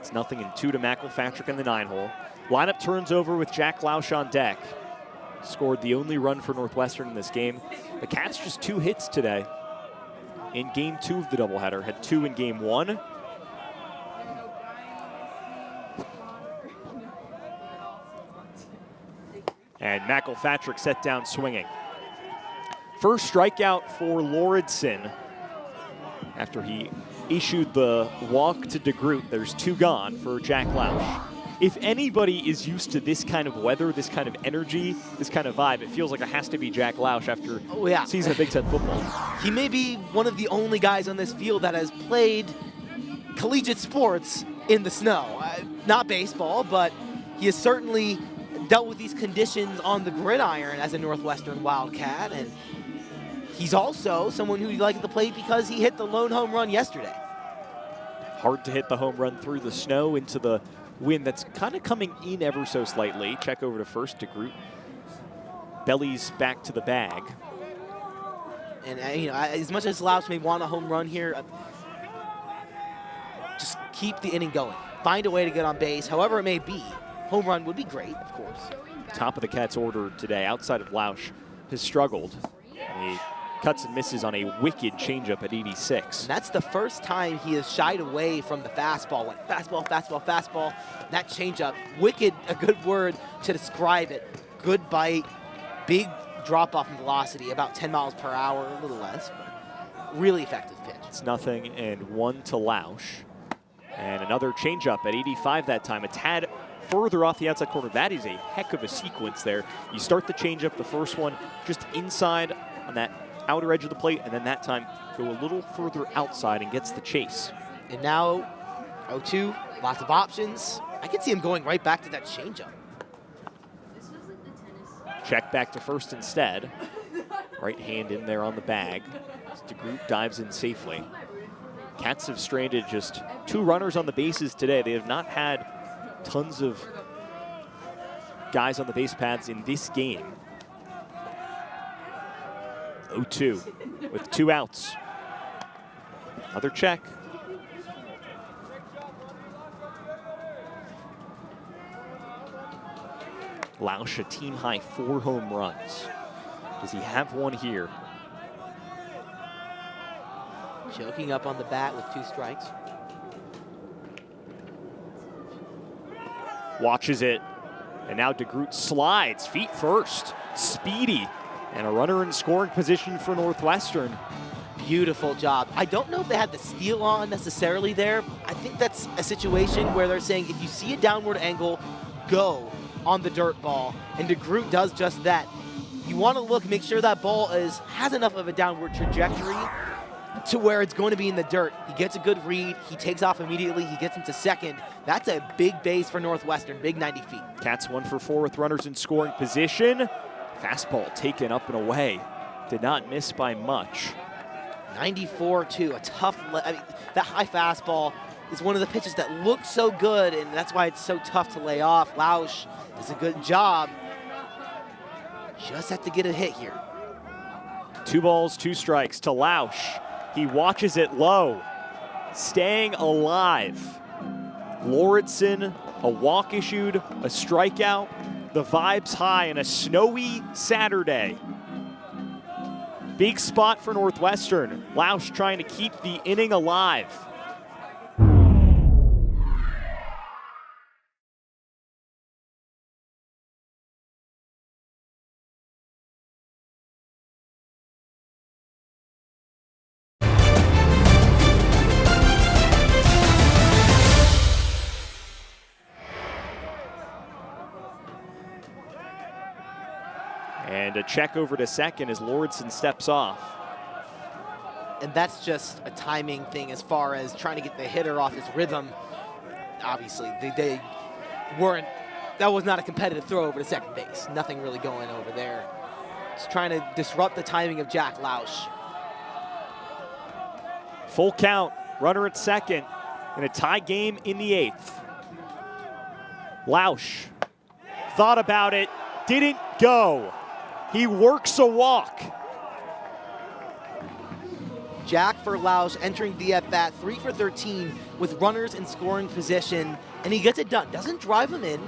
It's 0-2 to McElpatrick in the 9-hole. Lineup turns over with Jack Lausch on deck. Scored the only run for Northwestern in this game. The Cats just 2 hits today in game 2 of the doubleheader. Had 2 in game 1. And McElpatrick set down swinging. First strikeout for Lauridsen after he issued the walk to de Groot. There's 2 gone for Jack Lausch. If anybody is used to this kind of weather, this kind of energy, this kind of vibe, it feels like it has to be Jack Lausch after season of Big Ten football. He may be one of the only guys on this field that has played collegiate sports in the snow. Not baseball, but he has certainly dealt with these conditions on the gridiron as a Northwestern Wildcat, and he's also someone who you like at the plate because he hit the lone home run yesterday. Hard to hit the home run through the snow into the wind that's kind of coming in ever so slightly. Check over to first to Groot. Bellies back to the bag. And as much as Lausch may want a home run here, just keep the inning going. Find a way to get on base, however it may be. Home run would be great, of course. Top of the Cats order today, outside of Lausch, has struggled. He cuts and misses on a wicked changeup at 86. And that's the first time he has shied away from the fastball. Went fastball, fastball, fastball. That changeup, wicked, a good word to describe it. Good bite, big drop off in velocity, about 10 miles per hour, a little less, but really effective pitch. It's 0-1 to Lausch. And another changeup at 85 that time. A tad further off the outside corner. That is a heck of a sequence there. You start the changeup, the first one just inside on that outer edge of the plate, and then that time go a little further outside and gets the chase. And now 0-2, lots of options. I can see him going right back to that changeup. Check back to first instead. Right hand in there on the bag. De Groot dives in safely. Cats have stranded just 2 runners on the bases today. They have not had tons of guys on the base paths in this game. 0-2 with 2 outs. Another check. Lausch, a team high 4 home runs. Does he have one here? Choking up on the bat with 2 strikes. Watches it, and now de Groot slides, feet first, speedy, and a runner in scoring position for Northwestern. Beautiful job. I don't know if they had the steal on necessarily there. I think that's a situation where they're saying if you see a downward angle, go on the dirt ball, and de Groot does just that. You want to look, make sure that ball has enough of a downward trajectory to where it's going to be in the dirt. He gets a good read, he takes off immediately, he gets into second. That's a big base for Northwestern, big 90 feet. Cats 1 for 4 with runners in scoring position. Fastball taken up and away. Did not miss by much. 94-2, a tough, that high fastball is one of the pitches that looks so good, and that's why it's so tough to lay off. Lausch does a good job. Just have to get a hit here. 2 balls, 2 strikes to Lausch. He watches it low, staying alive. Lauridsen, a walk issued, a strikeout. The vibe's high on a snowy Saturday. Big spot for Northwestern. Lausch trying to keep the inning alive. And a check over to second as Lauridsen steps off. And that's just a timing thing as far as trying to get the hitter off his rhythm. Obviously, they weren't, that was not a competitive throw over to second base. Nothing really going over there. Just trying to disrupt the timing of Jack Lausch. Full count, runner at second, in a tie game in the 8th. Lausch thought about it, didn't go. He works a walk. Jack for Lausch entering the at-bat, 3 for 13 with runners in scoring position, and he gets it done. Doesn't drive him in,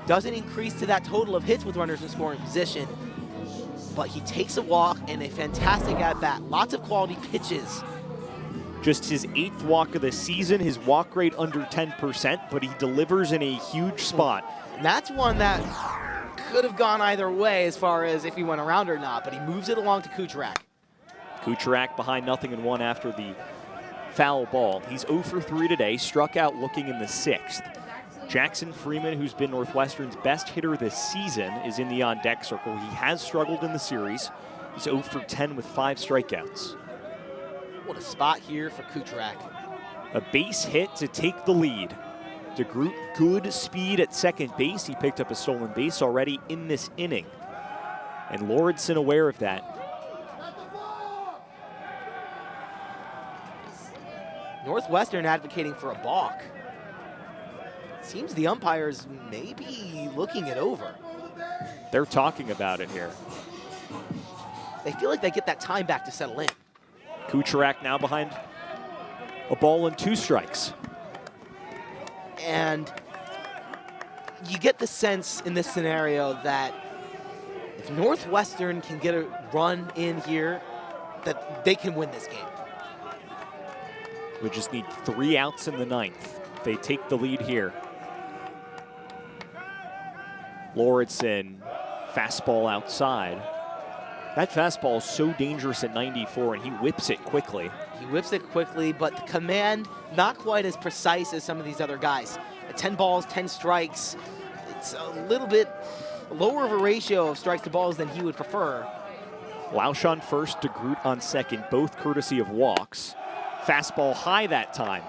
Doesn't increase to that total of hits with runners in scoring position, but he takes a walk and a fantastic at-bat. Lots of quality pitches. Just his 8th walk of the season, his walk rate under 10%, but he delivers in a huge spot. And that's one that could have gone either way as far as if he went around or not, but he moves it along to Kucherak. Kucherak behind 0-1 after the foul ball. He's 0 for 3 today, struck out looking in the 6th. Jackson Freeman, who's been Northwestern's best hitter this season, is in the on-deck circle. He has struggled in the series. He's 0 for 10 with 5 strikeouts. What a spot here for Kucherak. A base hit to take the lead. De Groot, good speed at second base. He picked up a stolen base already in this inning. And Lauritsen aware of that. Northwestern advocating for a balk. Seems the umpires may be looking it over. They're talking about it here. They feel like they get that time back to settle in. Kucherak now behind a ball and 2 strikes. And you get the sense in this scenario that if Northwestern can get a run in here, that they can win this game. We just need 3 outs in the 9th. They take the lead here. Lauritsen, fastball outside. That fastball is so dangerous at 94, and he whips it quickly. He whips it quickly, but the command not quite as precise as some of these other guys. At 10 balls, 10 strikes, it's a little bit lower of a ratio of strikes to balls than he would prefer. Lausch on first, De Groot on second, both courtesy of walks. Fastball high that time.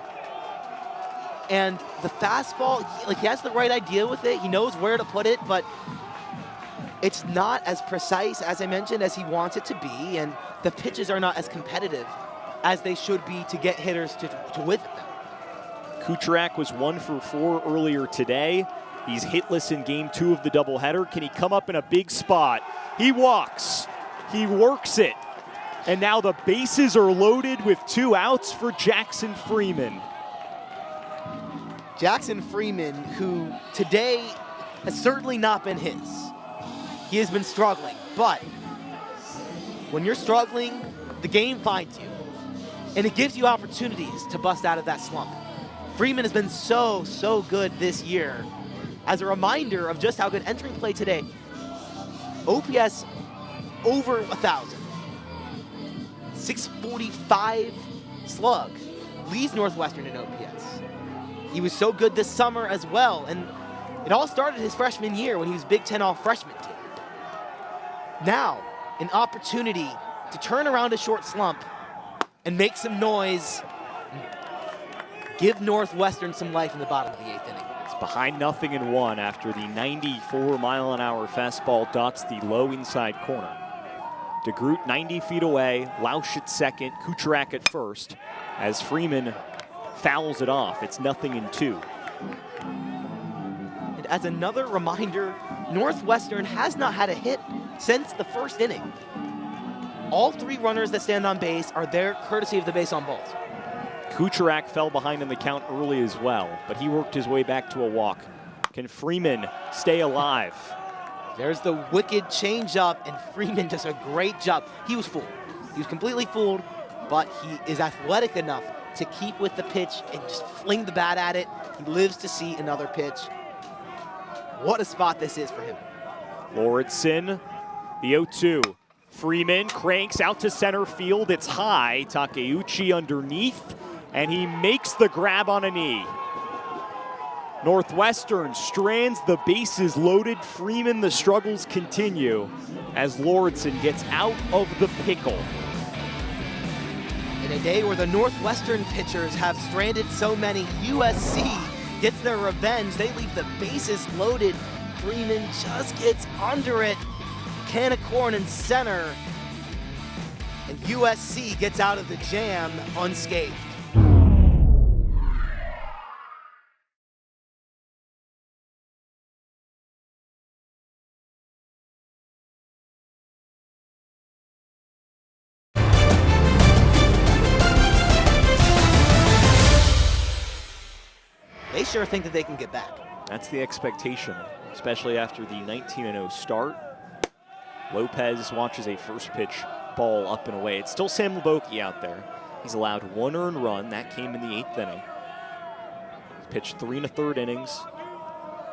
And the fastball, he has the right idea with it. He knows where to put it, but it's not as precise, as I mentioned, as he wants it to be, and the pitches are not as competitive as they should be to get hitters to whiff at them. Kucherak was 1 for 4 earlier today. He's hitless in game 2 of the doubleheader. Can he come up in a big spot? He walks. He works it. And now the bases are loaded with 2 outs for Jackson Freeman. Jackson Freeman, who today has certainly not been his. He has been struggling, but when you're struggling, the game finds you, and it gives you opportunities to bust out of that slump. Freeman has been so good this year. As a reminder of just how good entering play today, OPS over 1,000. 645 slug leads Northwestern in OPS. He was so good this summer as well, and it all started his freshman year when he was Big Ten All-Freshman team. Now, an opportunity to turn around a short slump and make some noise, give Northwestern some life in the bottom of the 8th inning. It's behind 0-1 after the 94-mile-an-hour fastball dots the low inside corner. De Groot 90 feet away, Lausch at second, Kucherak at first, as Freeman fouls it off. It's 0-2. And as another reminder, Northwestern has not had a hit since the first inning. All 3 runners that stand on base are there courtesy of the base on balls. Kucherak fell behind in the count early as well, but he worked his way back to a walk. Can Freeman stay alive? There's the wicked changeup, and Freeman does a great job. He was fooled. He was completely fooled, but he is athletic enough to keep with the pitch and just fling the bat at it. He lives to see another pitch. What a spot this is for him. Lauritsen, the 0-2. Freeman cranks out to center field. It's high. Takeuchi underneath, and he makes the grab on a knee. Northwestern strands the bases loaded. Freeman, the struggles continue as Lauritsen gets out of the pickle. In a day where the Northwestern pitchers have stranded so many, USC gets their revenge. They leave the bases loaded. Freeman just gets under it. Can of corn in center. And USC gets out of the jam unscathed. They sure think that they can get back. That's the expectation. especially after the 19-0 start. Lopez watches a first pitch ball up and away. It's still Sam Leboki out there. He's allowed 1 earned run. That came in the 8th inning. He's pitched 3 1/3 innings,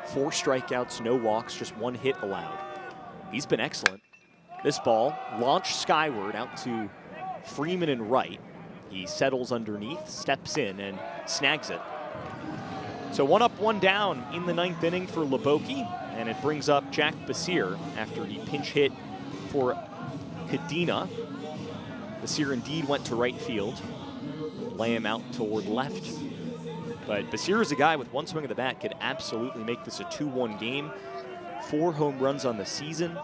4 strikeouts, no walks, just 1 hit allowed. He's been excellent. This ball launched skyward out to Freeman and right. He settles underneath, steps in, and snags it. So 1 up, 1 down in the 9th inning for Leboki, and it brings up Jack Basir after he pinch hit for Cadena. Basir indeed went to right field, lay him out toward left. But Basir is a guy with 1 swing of the bat, could absolutely make this a 2-1 game. 4 home runs on the season.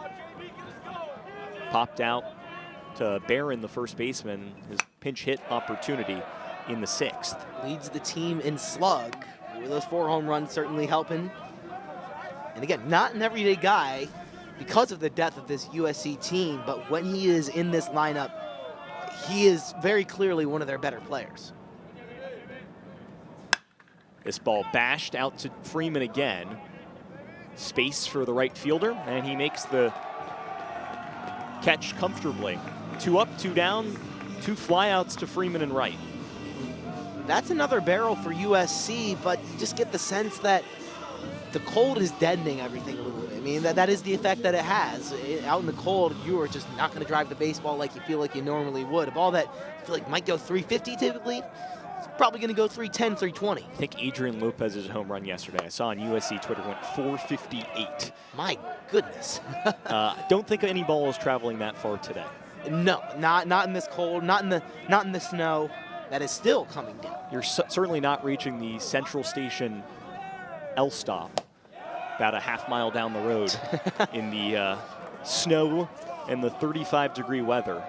Popped out to Barron, the first baseman, his pinch hit opportunity in the 6th. Leads the team in slug. Those 4 home runs certainly helping. And again, not an everyday guy because of the depth of this USC team, but when he is in this lineup, he is very clearly one of their better players. This ball bashed out to Freeman again. Space for the right fielder, and he makes the catch comfortably. 2 up, 2 down, 2 flyouts to Freeman and right. That's another barrel for USC, but you just get the sense that the cold is deadening everything a little bit. I mean, that is the effect that it has. Out in the cold, you are just not going to drive the baseball like you feel like you normally would. A ball that you feel like might go 350 typically, it's probably going to go 310, 320. I think Adrian Lopez's home run yesterday, I saw on USC Twitter, went 458. My goodness. Don't think any ball is traveling that far today. No, not in this cold, not in the snow. That is still coming down. You're certainly not reaching the Central Station L stop, about a half-mile down the road in the snow and the 35-degree weather.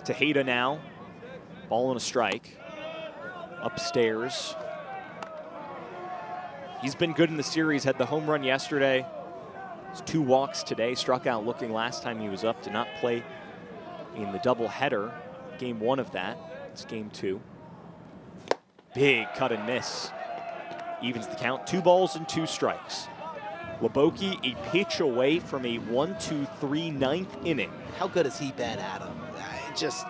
Tejeda now, ball and a strike, upstairs. He's been good in the series, had the home run yesterday. 2 walks today, struck out looking last time he was up, did not play in the doubleheader. Game 1 of that, it's game 2. Big cut and miss. Evens the count, 2 balls and 2 strikes. Leboki a pitch away from a 1-2-3 9th inning. How good has he been, Adam? Just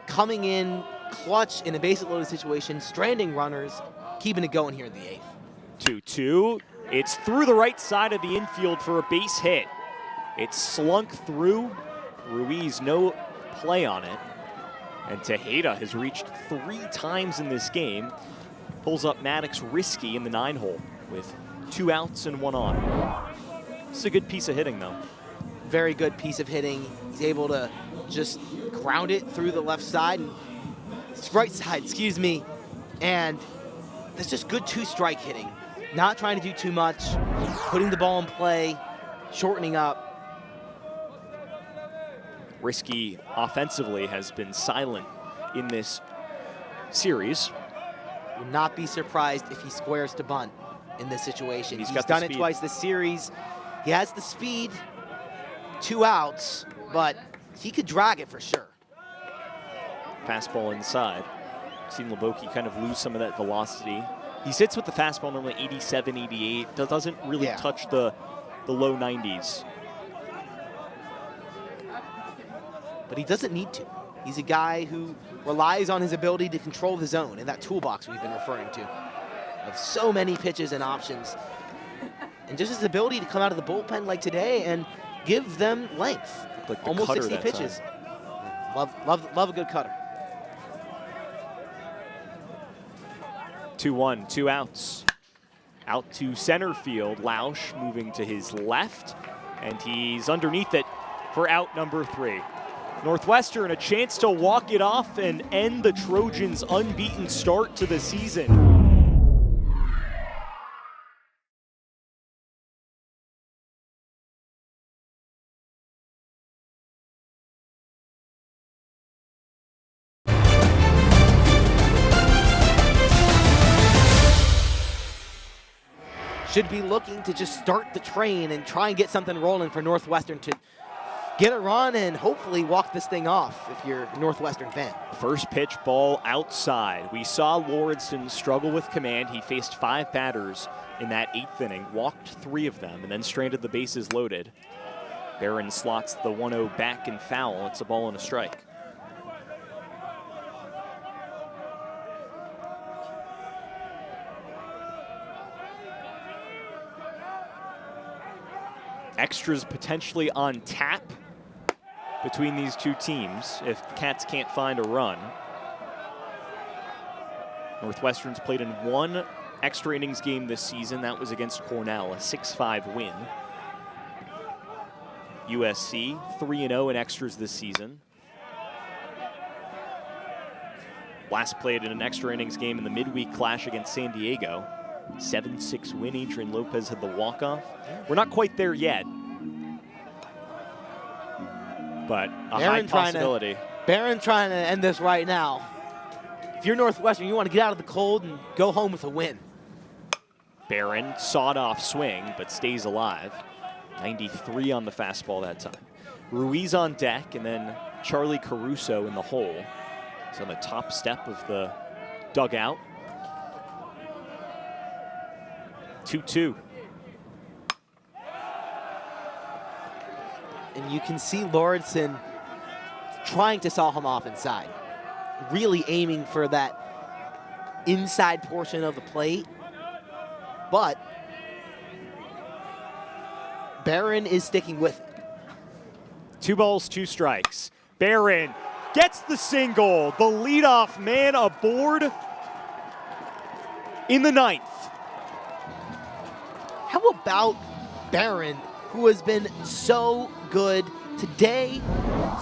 coming in clutch in a base loaded situation, stranding runners, keeping it going here in the 8th. 2-2. It's through the right side of the infield for a base hit. It's slunk through. Ruiz, no play on it. And Tejeda has reached 3 times in this game. Pulls up Maddox risky in the 9-hole with 2 outs and 1 on. This is a good piece of hitting, though. Very good piece of hitting. He's able to just ground it through the left side, right side, excuse me. And that's just good 2-strike hitting. Not trying to do too much, putting the ball in play, shortening up. Risky offensively has been silent in this series. Would not be surprised if he squares to bunt in this situation. He's got done the it speed. twice this series. He has the speed, 2 outs, but he could drag it for sure. Fastball inside. Seen Leboki kind of lose some of that velocity. He sits with the fastball normally 87, 88. Doesn't really touch the low 90s. But he doesn't need to. He's a guy who relies on his ability to control the zone in that toolbox we've been referring to. Of so many pitches and options. And just his ability to come out of the bullpen like today and give them length. Like the almost cutter 60 pitches. Love a good cutter. 2-1, 2 outs. Out to center field. Lausch moving to his left, and he's underneath it for out number 3. Northwestern a chance to walk it off and end the Trojans' unbeaten start to the season. Should be looking to just start the train and try and get something rolling for Northwestern to get a run and hopefully walk this thing off if you're a Northwestern fan. First pitch ball outside. We saw Lauritsen struggle with command. He faced 5 batters in that 8th inning, walked 3 of them, and then stranded the bases loaded. Barron slots the 1-0 back and foul. It's a ball and a strike. Extras potentially on tap between these two teams if Cats can't find a run. Northwestern's played in 1 extra innings game this season. That was against Cornell, a 6-5 win. USC 3-0 in extras this season. Last played in an extra innings game in the midweek clash against San Diego. 7-6 win. Adrian Lopez had the walk-off. We're not quite there yet, but a high possibility. Barron trying to end this right now. If you're Northwestern, you want to get out of the cold and go home with a win. Barron, sawed-off swing, but stays alive. 93 on the fastball that time. Ruiz on deck, and then Charlie Caruso in the hole. He's on the top step of the dugout. 2-2. And you can see Lauritsen trying to saw him off inside. Really aiming for that inside portion of the plate. But Barron is sticking with it. 2 balls, 2 strikes. Barron gets the single. The leadoff man aboard in the 9th. How about Barron, who has been so good today?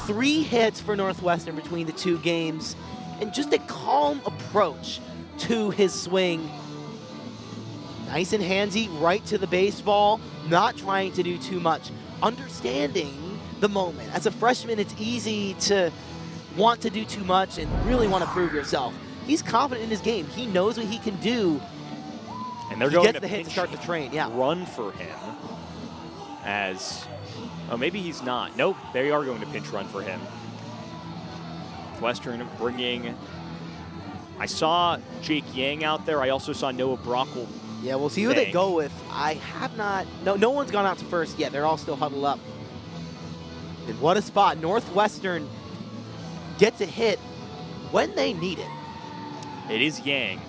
3 hits for Northwestern between the 2 games, and just a calm approach to his swing. Nice and handsy, right to the baseball, not trying to do too much. Understanding the moment. As a freshman, it's easy to want to do too much and really want to prove yourself. He's confident in his game. He knows what he can do. And they're he going gets to the hit to start the train. Yeah. Run for him as, oh, maybe he's not. Nope, they are going to pinch run for him. Western bringing, I saw Jake Yang out there. I also saw Noah Brockle. Yeah, we'll see who they go with. I have not, no one's gone out to first yet. They're all still huddled up. And what a spot. Northwestern gets a hit when they need it. It is Yang,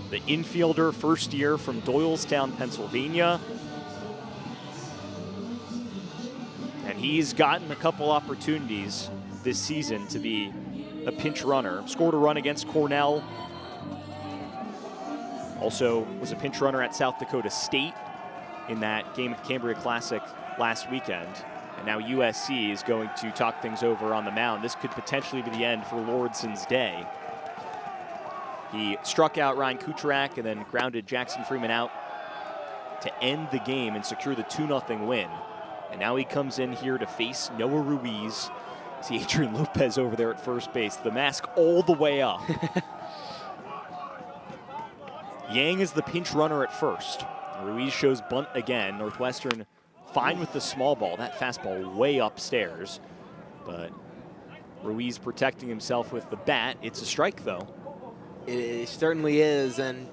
the infielder, first year from Doylestown, Pennsylvania. And he's gotten a couple opportunities this season to be a pinch runner. Scored a run against Cornell. Also was a pinch runner at South Dakota State in that game at the Cambria Classic last weekend. And now USC is going to talk things over on the mound. This could potentially be the end for Lauritsen's day. He struck out Ryan Kucharak and then grounded Jackson Freeman out to end the game and secure the 2-0 win. And now he comes in here to face Noah Ruiz. See Adrian Lopez over there at first base. The mask all the way up. Yang is the pinch runner at first. Ruiz shows bunt again. Northwestern fine with the small ball. That fastball way upstairs. But Ruiz protecting himself with the bat. It's a strike, though. It certainly is. And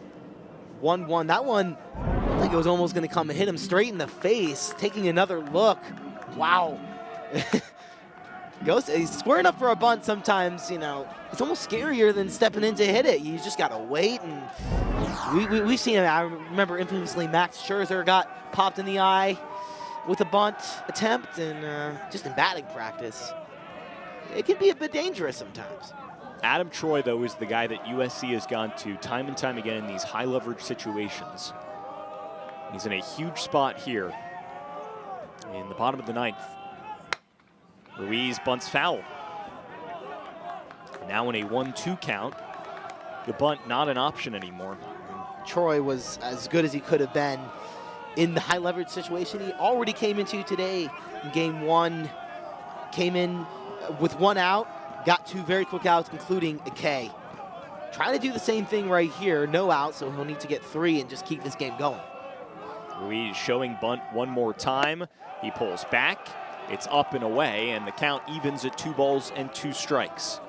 1-1. That one, I think it was almost going to come and hit him straight in the face. Taking another look. Wow. He's squaring up for a bunt sometimes, you know. It's almost scarier than stepping in to hit it. You just got to wait. And we've seen it. I remember infamously Max Scherzer got popped in the eye with a bunt attempt, and just in batting practice, it can be a bit dangerous sometimes. Adam Troy, though, is the guy that USC has gone to time and time again in these high leverage situations. He's in a huge spot here in the bottom of the 9th. Ruiz bunts foul. Now in a 1-2 count, the bunt not an option anymore. Troy was as good as he could have been in the high leverage situation he already came into today in game 1. Came in with 1 out, got 2 very quick outs, including a K. Trying to do the same thing right here, no out, so he'll need to get 3 and just keep this game going. Ruiz showing bunt one more time. He pulls back, It's up and away, and the count evens at 2 balls and 2 strikes.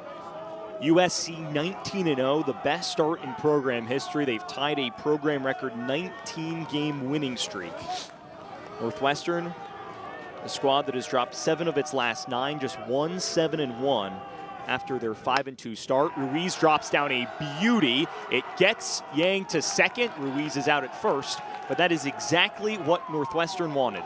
USC 19-0, the best start in program history. They've tied a program record 19-game winning streak. Northwestern, a squad that has dropped 7 of its last 9, just 1-7-1 after their 5-2 start. Ruiz drops down a beauty. It gets Yang to second. Ruiz is out at first, but that is exactly what Northwestern wanted.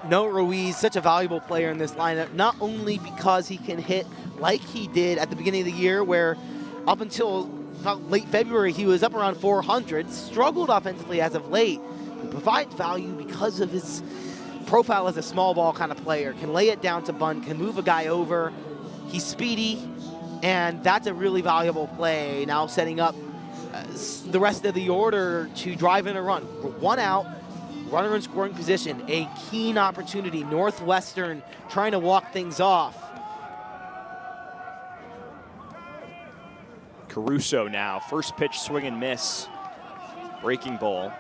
No, Ruiz, such a valuable player in this lineup, not only because he can hit like he did at the beginning of the year, where up until about late February he was up around 400, struggled offensively as of late. He provides value because of his profile as a small ball kind of player, can lay it down to bunt, can move a guy over. He's speedy, and that's a really valuable play. Now setting up the rest of the order to drive in a run. We're 1 out. Runner in scoring position, a keen opportunity. Northwestern trying to walk things off. Caruso now, first pitch swing and miss. Breaking ball.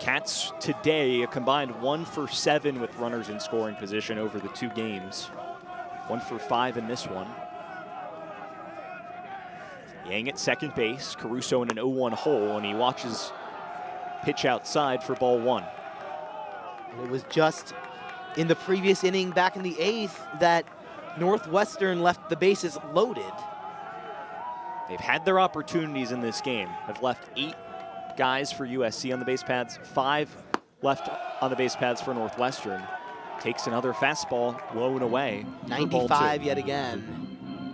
Cats today a combined 1 for 7 with runners in scoring position over the 2 games. 1 for 5 in this one. Yang at second base, Caruso in an 0-1 hole, and he watches pitch outside for ball 1. And it was just in the previous inning back in the 8th that Northwestern left the bases loaded. They've had their opportunities in this game. Have left 8 guys for USC on the base pads, 5 left on the base pads for Northwestern. Takes another fastball, low and away. 95 yet again.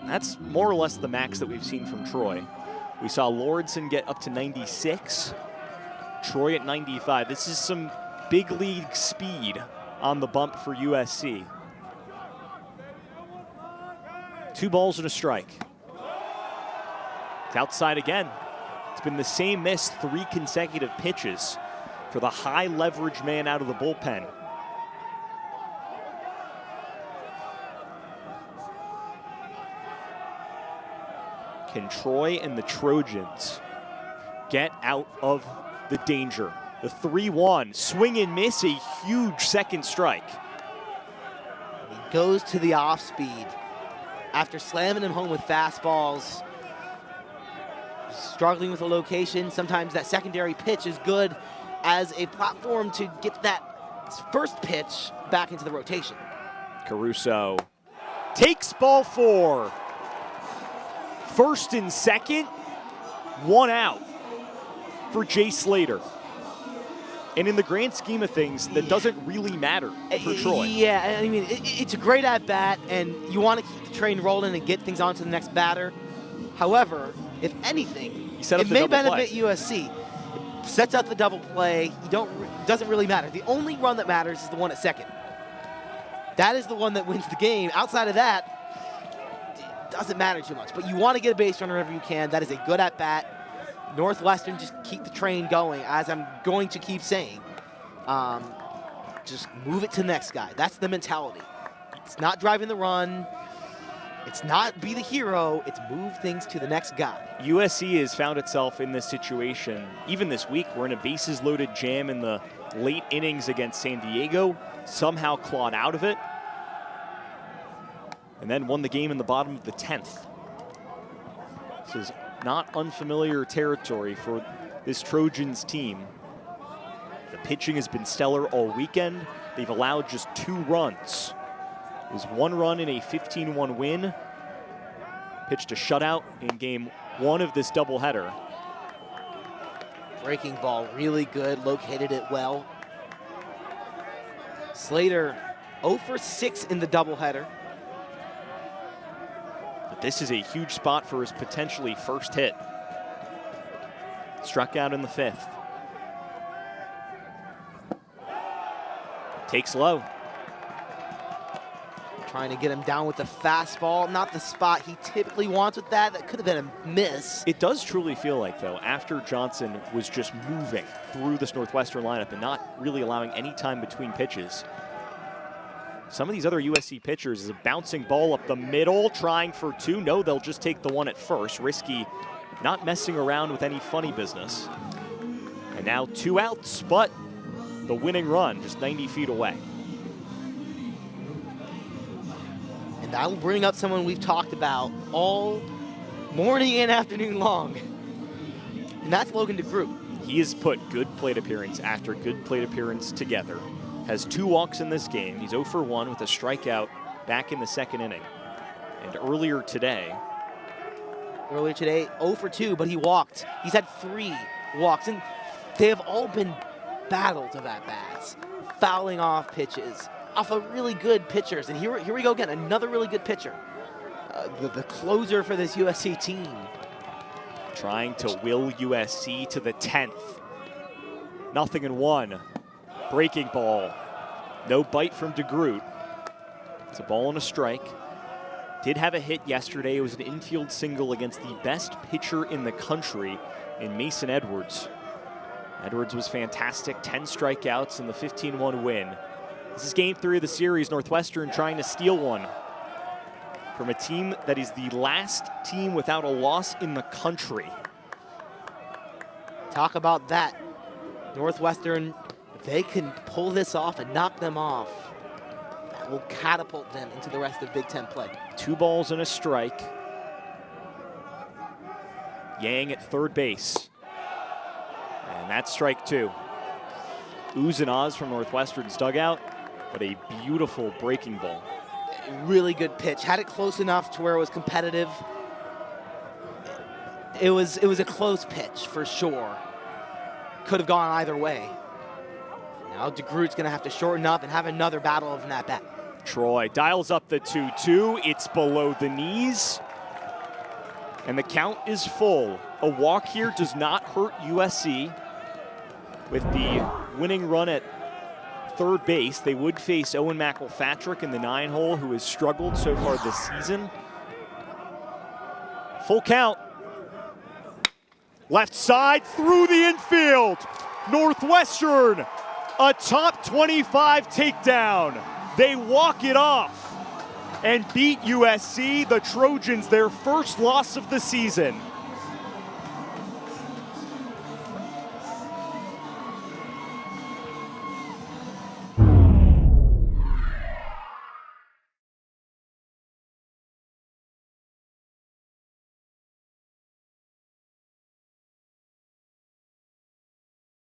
That's more or less the max that we've seen from Troy. We saw Lordson get up to 96, Troy at 95. This is some big league speed on the bump for USC. 2 balls and a strike. It's outside again. It's been the same miss 3 consecutive pitches for the high leverage man out of the bullpen. Can Troy and the Trojans get out of the danger? The 3-1, swing and miss, a huge second strike. He goes to the off speed after slamming him home with fastballs. Struggling with the location. Sometimes that secondary pitch is good as a platform to get that first pitch back into the rotation. Caruso takes ball 4. First and second, 1 out for Jay Slater. And in the grand scheme of things, that doesn't really matter for Troy. Yeah, I mean, it's a great at-bat, and you want to keep the train rolling and get things on to the next batter. However, if anything, it may benefit USC. It sets up the double play. Doesn't really matter. The only run that matters is the one at second. That is the one that wins the game. Outside of that, doesn't matter too much, but you want to get a base runner wherever you can. That is a good at-bat. Northwestern, just keep the train going, as I'm going to keep saying. Just move it to the next guy. That's the mentality. It's not driving the run. It's not be the hero. It's move things to the next guy. USC has found itself in this situation. Even this week, we're in a bases-loaded jam in the late innings against San Diego. Somehow clawed out of it. And then won the game in the bottom of the 10th. This is not unfamiliar territory for this Trojans team. The pitching has been stellar all weekend. They've allowed just 2 runs. It was 1 run in a 15-1 win. Pitched a shutout in game 1 of this doubleheader. Breaking ball, really good, located it well. Slater 0 for 6 in the doubleheader. But this is a huge spot for his potentially first hit. Struck out in the 5th. Takes low. Trying to get him down with the fastball. Not the spot he typically wants with that. That could have been a miss. It does truly feel like, though, after Johnson was just moving through this Northwestern lineup and not really allowing any time between pitches, some of these other USC pitchers is a bouncing ball up the middle, trying for 2. No, they'll just take the one at first. Risky, not messing around with any funny business. And now 2 outs, but the winning run just 90 feet away. And that'll bring up someone we've talked about all morning and afternoon long. And that's Logan de Groot. He has put good plate appearance after good plate appearance together. Has 2 walks in this game. He's 0 for 1 with a strikeout back in the second inning. And earlier today, 0 for 2, but he walked. He's had 3 walks, and they have all been battles of at-bats, fouling off pitches, off of really good pitchers. And here we go again, another really good pitcher. The closer for this USC team. Trying to will USC to the 10th. 0-1. Breaking ball. No bite from de Groot. It's a ball and a strike. Did have a hit yesterday. It was an infield single against the best pitcher in the country in Mason Edwards. Edwards was fantastic. 10 strikeouts in the 15-1 win. This is game 3 of the series. Northwestern trying to steal one from a team that is the last team without a loss in the country. Talk about that. Northwestern, if they can pull this off and knock them off, that will catapult them into the rest of Big Ten play. 2 balls and a strike. Yang at third base. And that's strike 2. Oohs and ahs from Northwestern's dugout, but a beautiful breaking ball. Really good pitch. Had it close enough to where it was competitive. It was a close pitch for sure. Could have gone either way. Now de Groot's gonna have to shorten up and have another battle of that bat. Troy dials up the 2-2. It's below the knees. And the count is full. A walk here does not hurt USC. With the winning run at third base, they would face Owen McElpatrick in the 9-hole, who has struggled so far this season. Full count. Left side through the infield. Northwestern, a top 25 takedown. They walk it off and beat USC, the Trojans, their first loss of the season.